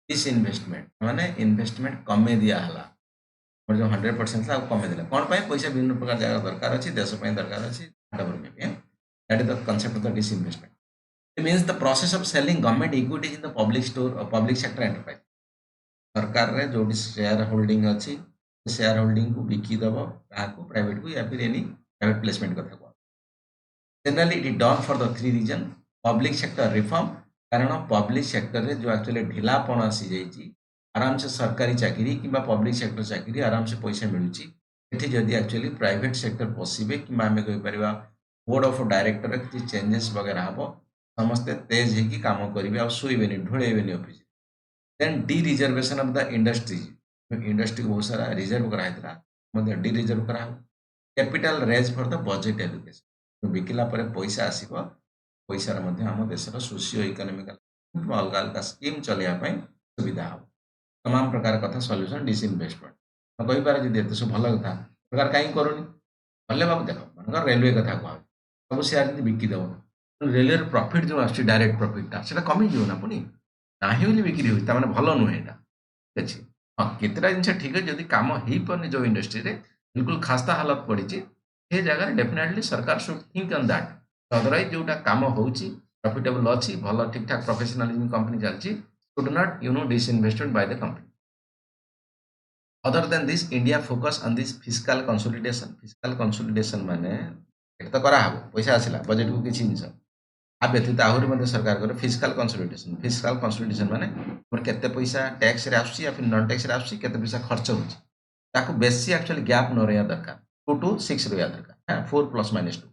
डिसइनभेस्टमेंट माने इन्वेस्टमेंट कमे दिहला जो 100% था कमे देला कौन पाए पैसा विभिन्न प्रकार जगह दरकार अच्छी देश दरकार अच्छी that is the concept of the disinvestment it means the process of selling government equities in the public store public sector enterprise सरकार रे जो शेयर होल्डिंग अच्छी शेयर होल्डिंग को बिकीदेव क्या प्राइवेट को या फिर एनी प्राइवेट प्लेसमेंट कथा कह generally it is done for the 3 reason public sector reform कारण पब्लिक सेक्टर रे जो एक्चुअली ढिलापण आसी जाइए आराम से सरकारी चाकरी कि पब्लिक सेक्टर चाकरी आराम से पैसा मिलूँ जदि एक्चुअली प्राइवेट सेक्टर पशिबे कि आम कहीपर बोर्ड ऑफ डायरेक्टर किसी चेंजेस वगैरह हम समस्ते तेज होगी कम करेंगे आ शोबे ढोलेबे office then dereservation of the industries industry को बहुत सारा रिजर्व कराई डी रिजर्व करा capital raise for the budget allocation बिकिला पैसा आसो पैसार आम देशर सोशियो इकोनॉमिकल अलग अलग स्कीम चलवाई सुविधा हम तमाम प्रकार कथा सल्यूशन डिसइनभेस्टमेंट कहीपर जी एत सब भल कथा सरकार कहीं करूनी भले बाबू देख मन रेलवे कथा कह सब शेयर जब बिकिदेव रेलवे प्रॉफिट जो आस डायरेक्ट प्रॉफिटा से कमिज ना पुणी ना बोली बिक्री हुई ताने भल नुहे यहाँ ठीक अच्छे हाँ केतटा जिन ठीक है जब कम हो पारे जो इंडस्ट्री रे बिल्कुल खास्ता हालत पड़ी से जगह डेफिनेटली सरकार should think on that otherwise जोटा कम हो प्रॉफिटेबल अच्छी भल ठीक ठाक प्रोफेशनलिज्म कंपनी चलती should not disinvestment by the company. Other than this, India focus on this fiscal consolidation. Fiscal consolidation माने एटा तो करा हबो पैसा आसिला बजेट को किछि जिंस आ व्यतीत आहुरी मध्ये सरकार करे फिस्कल कंसोलिडेशन माने हमर केते पैसा टैक्स रे आसुची या फिर नॉन टैक्स रे आसुची केते पैसा खर्च होची ताको बेसी एक्चुअली गैप न रहया दरकार 2 to 6 रहया दरकार हां 4 plus minus 2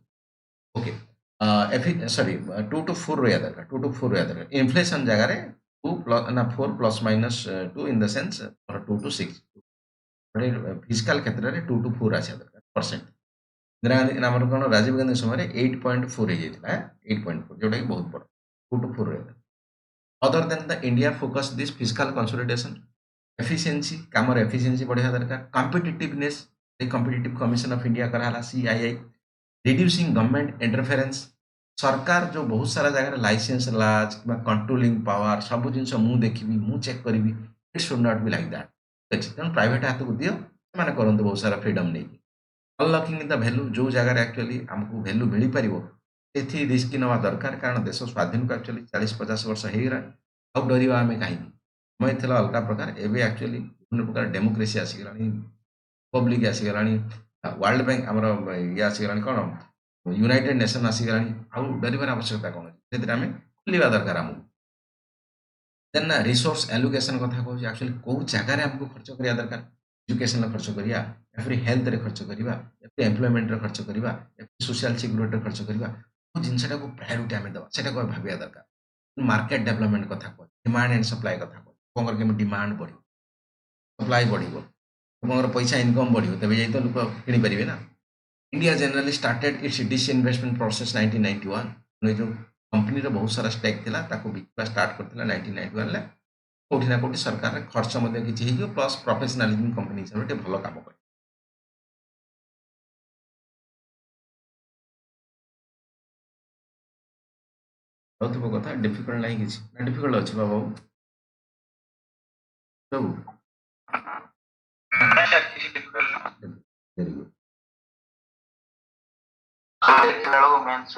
okay sorry 2 to 4 रहया दरकार 2 to 4 रहया दरकार इन्फ्लेशन जगह रे 2 plus ना 4 plus minus 2 in the sense or 2 to 6 physical क्षेत्र में 2 to 4 आसा दरकार परसेंट इंदिरा गांधी नाम कौन राजीव गांधी समय 8.4 हो जाता 8.4 जोटा कि बहुत बड़ 2 to 4 रहा other than the India focus this physical consolidation efficiency कामर एफिशिएंसी बढ़िया दरकार competitiveness competitive commission of India कराला सीआईआई रिड्यूसिंग गवर्नमेंट इंटरफेरेंस सरकार जो बहुत सारा जगह लाइसेंस लाज कि कंट्रोलिंग पावर सब जिन मुझे देखी मुझे चेक करी it should not be like that तेणु प्राइवेट हाथ को दियो से करते बहुत सारा फ्रीडम नहीं अनलॉकिंग द वैल्यू जो जगह एक्चुअली आमको वैल्यू मिल पार से रिस्क नवा दरकार कारण देश स्वाधीन को एक्चुअली 40-50 वर्ष हो गला आउ डरवा आम कहीं समय थी अलग प्रकार एवं एक्चुअली विभिन्न प्रकार डेमोक्रेसी आसीगला रिपब्लिक आसीगला वर्ल्ड बैंक आमर ये आसीगला कौन यूनाइटेड नेशन आसीगला आउ डर आवश्यकता कौन अच्छे आम खोलवा दरकार आमको देन रिसोर्स एलोकेशन कथा कहूँ एक्चुअली कौ जगार आमको खर्च करा दरकार एजुकेशन खर्च करा या फिर हेल्थ रे खर्च करा या फिर एम्प्लॉयमेंट रे खर्च करा या फिर सोशल सिक्योरिटी खर्च करा जिनसा को प्रायोरिटी आम दवा से भाविया दरकार मार्केट डेवलपमेंट कथा कह डिमांड एंड सप्लाई कथा कह कौन करके डिमांड बढ़ सप्लाई बढ़िबो लोकंर पैसा इनकम बढ़िबो तबे जाई तो लोक किनि परिबे ना। India generally started it's DC investment process 1991 ने जो कंपनी रो बहुत सारा स्टेक थिला ताको बिकवा स्टार्ट करथिला 1991 ले कोठी ना कोठी सरकार रे खर्च मध्ये किछि हेइयो प्लस प्रोफेशनलिज्म कंपनी हिसाब रे भलो काम करे। होतबो कथा डिफिकल्ट नाही किछि ना डिफिकल्ट अछि बाबू सब नहीं सर किसी difficult नहीं। Very good. देखला बेलକୁ मेंस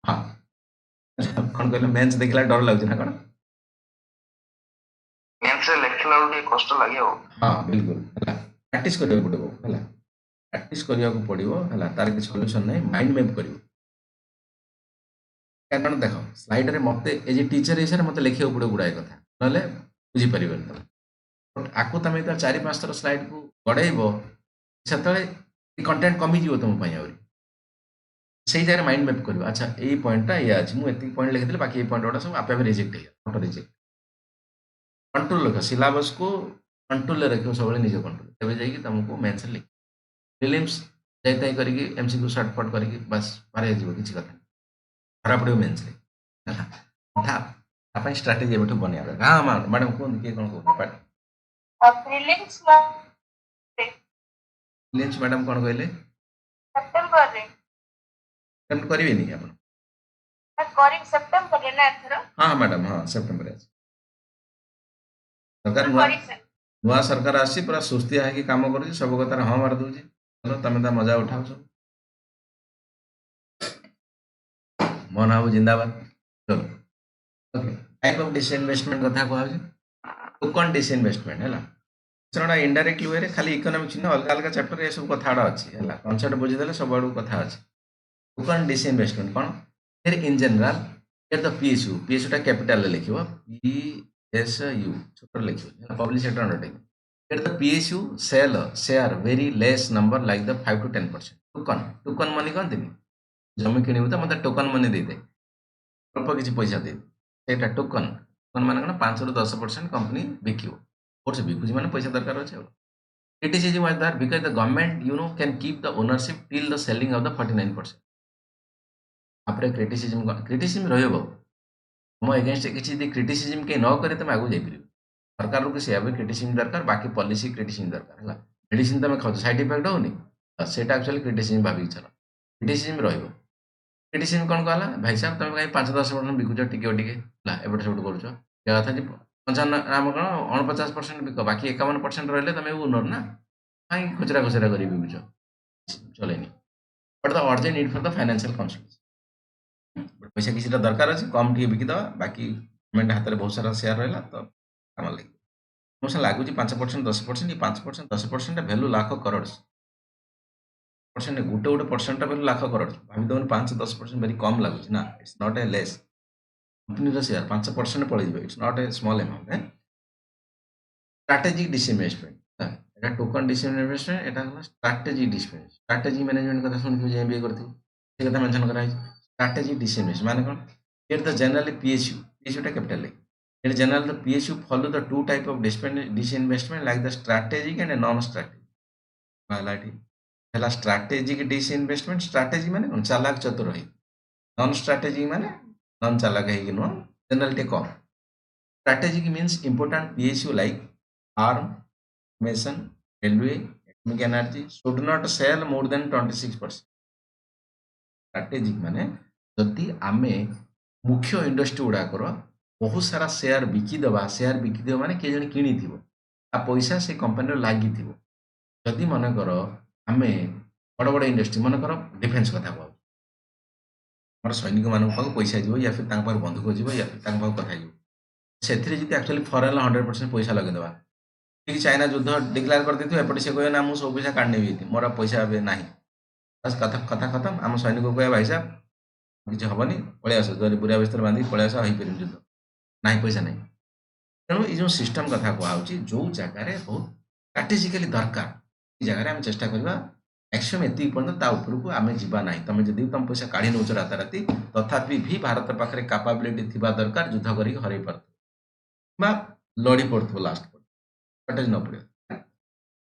हां कोन कहले मेंस देखला डर लागछ ना कोन। मेंस लेखला बेलକୁ ଟିକେ କଷ୍ଟ ଲାଗେ ଆଉ। हां बिल्कुल हला प्रैक्टिस करियो पड़िबो हला प्रैक्टिस करिया को पड़िबो हला तार के सॉल्यूशन नै माइंड मैप करियो। कारण देख स्लाइड रे मते ए जे टीचर हिसाब मते लिखियो पड़ो गुडाय कथा नले बुझी परिबन त बट आकु तमे त 4-5 थर स्लाइड को गड़ाइबो सेतले कंटेंट कमी जीवो तुम पई आउरी सेही जारे माइंड मैप करियो। अच्छा एई पॉइंट ता या अछि मु एति पॉइंट लिखि देले बाकी ए पॉइंट ओडा सब आपे रिजेक्ट हे ऑटो रिजेक्ट कंट्रोल रख सिलेबस को कंट्रोल रे रखियो सबले निजे कंट्रोल तबे जाई कि तुमको मेंस लिख प्रीलिम्स जाई ताई करी कि एमसीक्यू शॉर्टकट करी कि बस पारे जीवो किछि कथा खराब पड़ियो मेंस रे था अपन स्ट्रेटजी एबठु बनिया हां मैडम कोन के कोन को पार्ट प्रिलिम्स लेंच मैडम कोन कहले सेप्टेम्बर रे अटेम्प्ट करिवेनी अपन करी सेप्टेम्बर रे ना एथरो हां मैडम हां सितंबर है सरकार करी सर नुआ सरकार आसी पूरा सुस्ती है कि काम करू सब कथा हां मार दउची चलो तमे ता मजा उठाओ सब मन आउ जिंदाबाद चलो ओके टाइप ऑफ डिसइन्वेस्टमेंट कथा कहू टोकन डिसइन्वेस्टमेंट हैला सेटा इनडायरेक्टली वे रे खाली इकोनॉमिक्स न अलग अलग चैप्टर ए सब कथा अछि हैला कांसेप्ट बुझि देले सब आडू कथा अछि टोकन डिसइन्वेस्टमेंट कोन फिर in general here the PSU टा कैपिटल ले लिखिबो पीएसयू छोट लिखिबो public sector undertaking here the PSU sell share very less number like the 5 to 10% token money कोन दिनी जमी किनिबो त मते टोकन मनी दे दे अल्प किसी पैसा दे सेटा टोकन टोकन माने कोन 5 ରୁ 10% कंपनी बिकिबो कोर्स बिकुजी माने पैसा दरकार अछि criticism was there because the government can keep the ownership till the selling of the 49%. आपरे क्रिटिसिज्म रहइबो हम अगेंस्ट किछि दि क्रिटिसिज्म के न करे तमे आगु जाई परिबो सरकार रो से आबे क्रिटिसिज्म दरकार बाकी पॉलिसी क्रिटिसिज्म दरकार हला मेडिसिन तमे खाउ साइड इफेक्ट होनी सेटा एक्चुअली क्रिटिसिज्म भाबी चलो क्रिटिसिज्म रहइबो क्रिटिसिज्म कोन कहला भाई साहब तमे काई 5-10% बिकुछ टिके टिके हला एबट सब करूछ या कथा जे 55 नाम कोन 49% बिक बाकी 51% रहले तमे ओनर ना काई खुचरा खुचरा करी बिकुछ चलेनी but the urgent need for the financial consultancy पैसा किसी दरकार अच्छे कम टी बिकी दवा बाकी गवर्नमेंट हाथ में बहुत सारा शेयर रहा तो कम लगे मुझे लगुच 5% 10% 5% 10% भैल्यू लाख करोड़ परसेंट गोटे गोटे परसेंट भैल्यू लाख करोड़ भावी दौन 5-10% वेरी कम लगुच ना it's not a less company share 5% पड़े it's not a small amount strategic disinvestment token disinvestment Etah strategic disinvestment strategy management कथा सुन एमबीए करथि से कथा मेंशन करा strategic disinvestment माने कोन here the generally PSU टा कैपिटल है here generally the PSU follow the two type of disinvestment like the strategic and a non strategic बालाटी पहला strategic disinvestment strategy माने कोन चालाक चतुर है non strategic माने non चालाक है कि नो जनरल टे कम strategic means important PSU like arm mason railway atomic energy should not sell more than 26%. strategic माने जदि आमे मुख्य इंडस्ट्री गुड़ाकर बहुत सारा शेयर बिकिदेवा माने किए जन किणी आ पैसा से कंपनी लगी जदि मनकर आमे बड़ बड़ इंडस्ट्री मनकर डिफेन्स कथा कहू आम सैनिक मान पैसा जीव या फिर बंधुक जीव या फिर कथा जीव से एक्चुअली फरेन 100% पैसा लगेदेवा ठीक चाइना युद्ध डिक्लेयर कर देते एपटे से कहे ना मुझे सब पैसा काढ़ी मोर पैसा ना बस कथा कथा खत्म आम सैनिक को कह भाई साहब किसी हेनी पलि आस बुरा बिस्तर बांधिक पलि आस हो पार युद्ध ना पैसा ना तेणु ये सिस्टम कथा कहूँ जो जगार बहुत स्ट्राटेजिकली दरकार जगह आम चेष्टा करवा मैक्सिमम एति पर्यटन उपरकू आम जावा ना तुम जब तुम पैसा काढ़ी नौ राताराति तथापि भी भारत पाखे कैपेबिलिटी थी दरकार युद्ध कर हर पार लड़ी पड़ो लास्ट शॉर्टेज न पड़े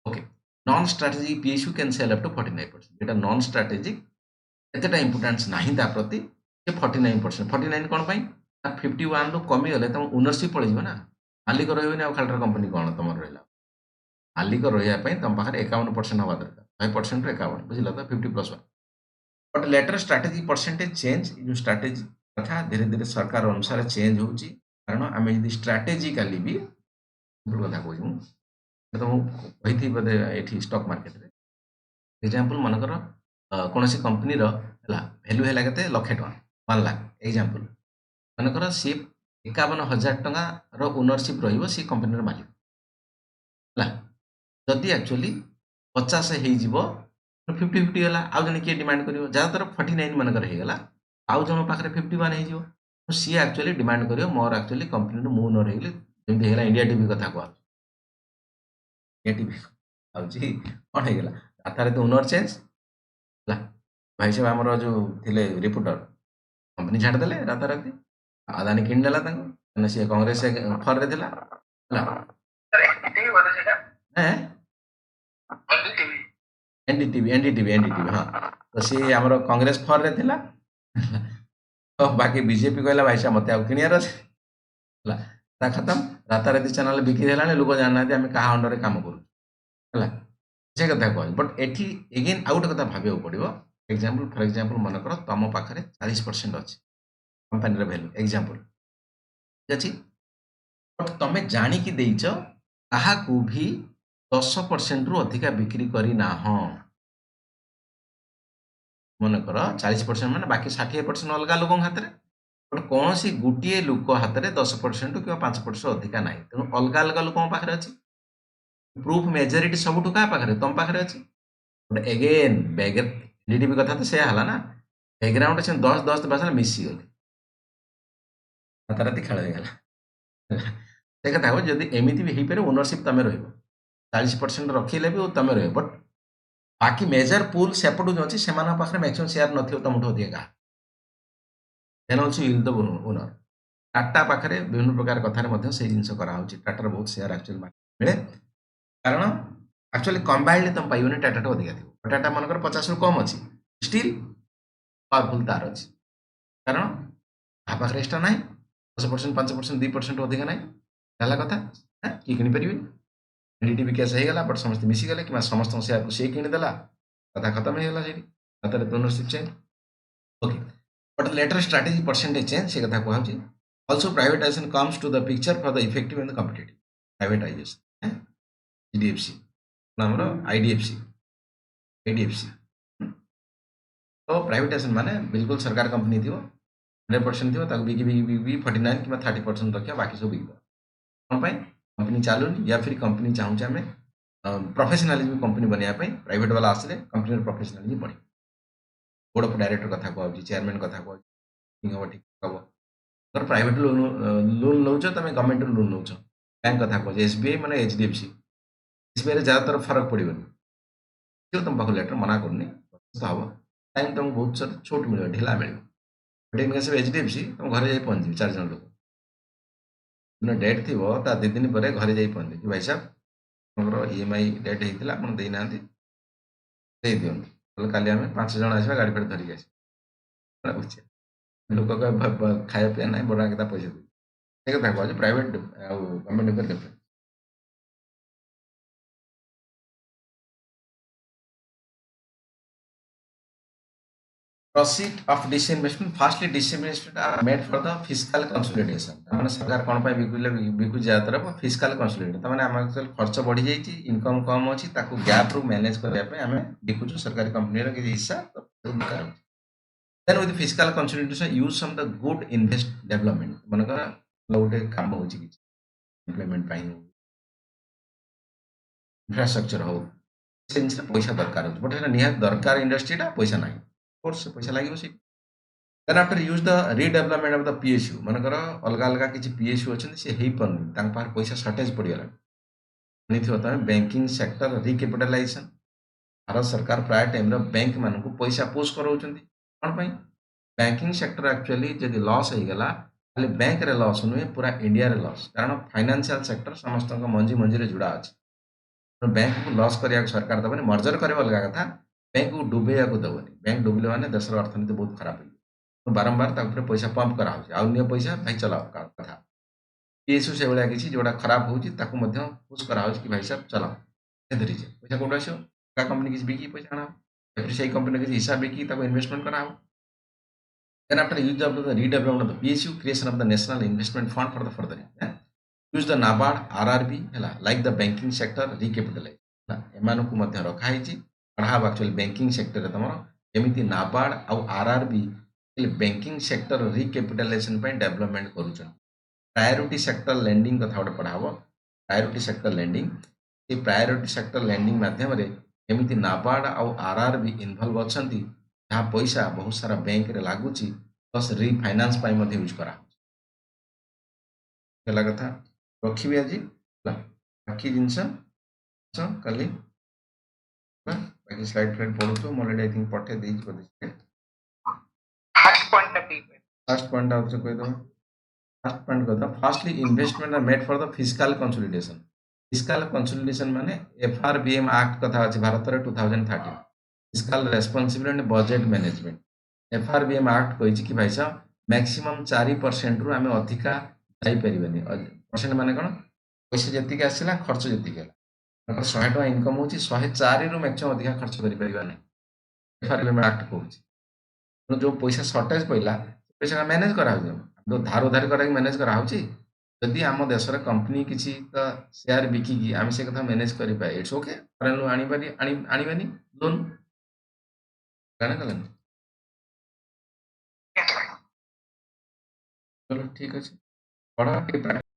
okay non strategic PSU can sell up to 49% एटा नॉन स्ट्रेटेजिक एतेटा इंपोर्टेंस नाही ता प्रति ये 49% 49 कोन पई 51 रो कमी गले तम ओनरशिप पळै ना मालिक रहबे ना खालटर कंपनी कोन तमर रहला मालिक रहिया पई तम पाखरे 51% हवा दरकार 5% रे 51 बुझिला त 50 plus 1 but later strategy percentage change जो स्ट्रेटेजी कथा धीरे धीरे सरकार अनुसार चेंज होची कारण आमे यदि स्ट्रेटेजिकली भी कथा कहूँ तो कही बोधे ये स्टॉक मार्केट रे एग्जांपल मनकर कौन सी कंपनी रो भैल्यू है के लक्षे टका 1 लाख एग्जांपल मनकर सी 51,000 टका रो ओनरशिप रहिबो सी कंपनी रो मालिक है जदि एक्चुअली 50 हो 50-50 गला आउ जने किए डिमांड करियो ज्यादातर 49 मनकर हे गला आउ जनो पाखरे 51 हे जिवो तो सी एक्चुअली डिमांड करियो मोर एक्चुअली कंपनी रो मु न रहिली जेमि हेला इंडिया टीवी कथा को इंडिया टीवी आउची कोन हे गला आतारे तो ओनर चेंज ला भाई साहब हमरो जो थिले रिपोर्टर कंपनी छाड़ देले राताराती अदानी किन देला तांको ना सी कांग्रेस फर रे थिला ला सर एनडीटीवी बोले सेटा हैं एनडीटीवी हाँ तो सी आमर कांग्रेस फर रे थिला तो बाकी बीजेपी कहला भाई साहब मते आ किनियार अछि ता खत्म राताराती चैनल बिक्री हेलाने लोक जानना आम क्या अंडर काम करूँ से कथा कह बट एटी एगेन आउ गोटे कथा भाविया पड़ो एग्जांपल फॉर एग्जांपल मनकर तुम पाखे 40% अच्छी कंपनी वैल्यू एग्जांपल ठीक अच्छे बट तुम जाणिकी देच क्या भी 10% रु अधिका बिक्री करना मनकर 40% मान बाकी 60% अलग लोक हाथ में बट कौन सी गोटे लोक हाथ में 10% कि 5% अधिका ना तेणु अलग अलग लोक पाखे अच्छी प्रूफ मेजोरिटी सब क्या पाखे तुम पाखे अच्छी बट एगेन एनडीटीवी कथा तो से है ना बैकग्राउंड से 10 बास मिसी गले राताराती खेल होगा से कथा हो जब एमती भी हो पारे ओनरशिप तुम रो 40% रखिले भी तुम रह बट बाकी मेजर पुल सेपटू जो अच्छी से पाखे मैक्सिमम शेयर न तुम अधिका then also you the owner Tata पाखे विभिन्न प्रकार कथार से जिन टाटार बहुत शेयर एक्चुअली मिले कारण एक्चुअली कंबाइंड तुम पाइबनी टाटा तो अधिका थी टाटा मनकर 50 रु कम अच्छी स्टिल पावरफुल तार अच्छी कारण पाखे एक्सट्रा ना 10% 5% 2% अधिका ना कथा किए किपर एनडीटीवी केस हो गला बट समस्त मिसीगले कि समस्त शेयर को सी किदेला कथा खत्म होगा से ownership change okay but later strategy percentage change से कथा कहूँ also privatisation comes to the picture for the effective and the competitive privatisation HDFC आमर आईडीएफसी तो प्राइवेटाइजेशन माने बिल्कुल सरकार कंपनी थी 100% थी बिकी बिकी 49 कि 30% रखा बाकी सब बिक कौन कंपनी चलुनी या फिर कंपनी चाहूँ आम प्रोफेशनलिज्म कंपनी बनवाई प्राइवेट वाला आसले कंपनी प्रोफेशनलिज्म बढ़ी बोर्ड ऑफ डायरेक्टर कथा कहूँ चेयरमैन कथा कहूँ हम ठीक हम तर प्राइवेट लोन नौ तुम गवर्नमेंट लोन नौ बैंक कथा कहूँ एसबीआई मैंने एचडीएफसी एसबीआई ज़्यादातर फरक पड़ोनी जो तुम पाख लेटर मना करनी हम टाइम तुमको बहुत छोट मिले ढिला मिले बट सब एचडीएफसी तुम घर जा पहुँची 4 जन लोग दिन डेट थी 2 दिन पर घर जा पहुँचे कि भाई साहब ईएमआई डेट होता आप देना दे दिखाँ काली आम 5 जन आसवा गाड़ी फाड़ी धरिक आस लोक खाया पीया ना बड़ा क्या पैसा दे कथा कहूँ private government difference proceed of disinvestment firstly disinvestment are made for the fiscal consolidation माने सरकार कोन पाई बिकु ज्यादा फिस्कल कंसोलिडेशन तमाने हम एक्चुअली खर्च बढ़ी जाइछि इनकम कम अछि ताकू गैप रू मैनेज करबा पे हमें बिकु सरकारी कंपनी रो कि हिस्सा then with fiscal consolidation use some the good invest development माने का लोटे काम होछि कि इम्प्लीमेंट पाई इंफ्रास्ट्रक्चर हो सेंस पैसा दरकार हो बट एटा निहात दरकार इंडस्ट्रीटा पैसा नाही कोर्स पैसा लगे then after use the redevelopment of the PSU मनकर अलग अलग किसी पीएसयू अच्छे से हो पार्नि पाखे पैसा सर्टेज पड़गला तुम बैंकिंग सेक्टर रिकैपिटलाइजेशन भारत सरकार प्राय टाइम बैंक मानक पैसा पोस्ट कराऊँ कौन बैंकिंग सेक्टर एक्चुअली जब लॉस होगला ଖାଲି ବ୍ୟାଙ୍କରେ ଲସ୍ ନୁହେଁ पूरा इंडिया रे लॉस कारण फाइनेंशियल सेक्टर समस्त मंजी मंजी रे जुड़ा अछि बैंक को लॉस करिया सरकार दबनी मर्जर करे अलगा कथा बैंक को डुबेया को दबनी बैंक डुबिले माने देशर अर्थनीति बहुत खराब हो बारंबार तापर पैसा पंप करा होछि आ अन्य पैसा भाई चलाओ कथा पीएसयू से भलिया किछि जोडा खराब होछि ताकू मध्य पुश करा होछि कि भाई साहब चलाओ ए धरि जे पैसा कोड आसो का कंपनी किछि बिकी पैसा आना फिर सेही कंपनी किछि हिसाब बिकी ताकू इन्वेस्टमेंट करा हो then after use of the redevelopment of the PSU creation of the national investment fund for the further use the NABARD RRB ହେଲା like the banking sector recapitalize ହେଲା ଏମାନଙ୍କୁ ମଧ୍ୟ ରଖା ହେଇଛି ପଢା actually banking sector ରେ ତମର ଯେମିତି NABARD ଆଉ RRB banking sector recapitalization ପାଇଁ development କରୁଛନ୍ତି प्रायोरिटी सेक्टर लैंडिंग कथा गोटे पढ़ा हम प्रायोरिटी सेक्टर लैंडिंग ये प्रायोरिटी सेक्टर लैंडिंग माध्यम एमती नाबार्ड आउ आरआरबी इनवल्व अच्छा जहाँ पैसा बहुत सारा बैंक रे लागुची प्लस रिफाइनान्स यूज करा कथा रखी आज बाकी जिनस कल बाकी स्लाइड फ्लाइड पढ़ु मोर आई थिंक पठे देछि फर्स्ट पॉइंट अभी फर्स्ट पॉइंट आउट से कह दो फर्स्ट पॉइंट कहता firstly investment are made for the fiscal consolidation fiscal consolidation माने एफआरबीएम एक्ट कथा अछि भारत रे 2013 fiscal responsibility and budget management FRBM act कहिछि कि भाई साहब मैक्सिमम 4% रु आमे अधिका जाई परिबनी परसेंट माने कोन पैसा जति आसिला खर्च जति गेला 100 टका इनकम होछि 104 रु मैक्सिमम अधिका खर्च करि परिबा नै एफआरबीएम एक्ट कहछि जो पैसा शॉर्टेज पइला पैसा मैनेज करा हो जो धार उधार करा मैनेज करा होछि यदि आम देशर कंपनी किसी तो शेयर बिकिकी आम से कथा मैनेज करें इट्स ओके आनी लोन चलो ठीक अच्छे पढ़ा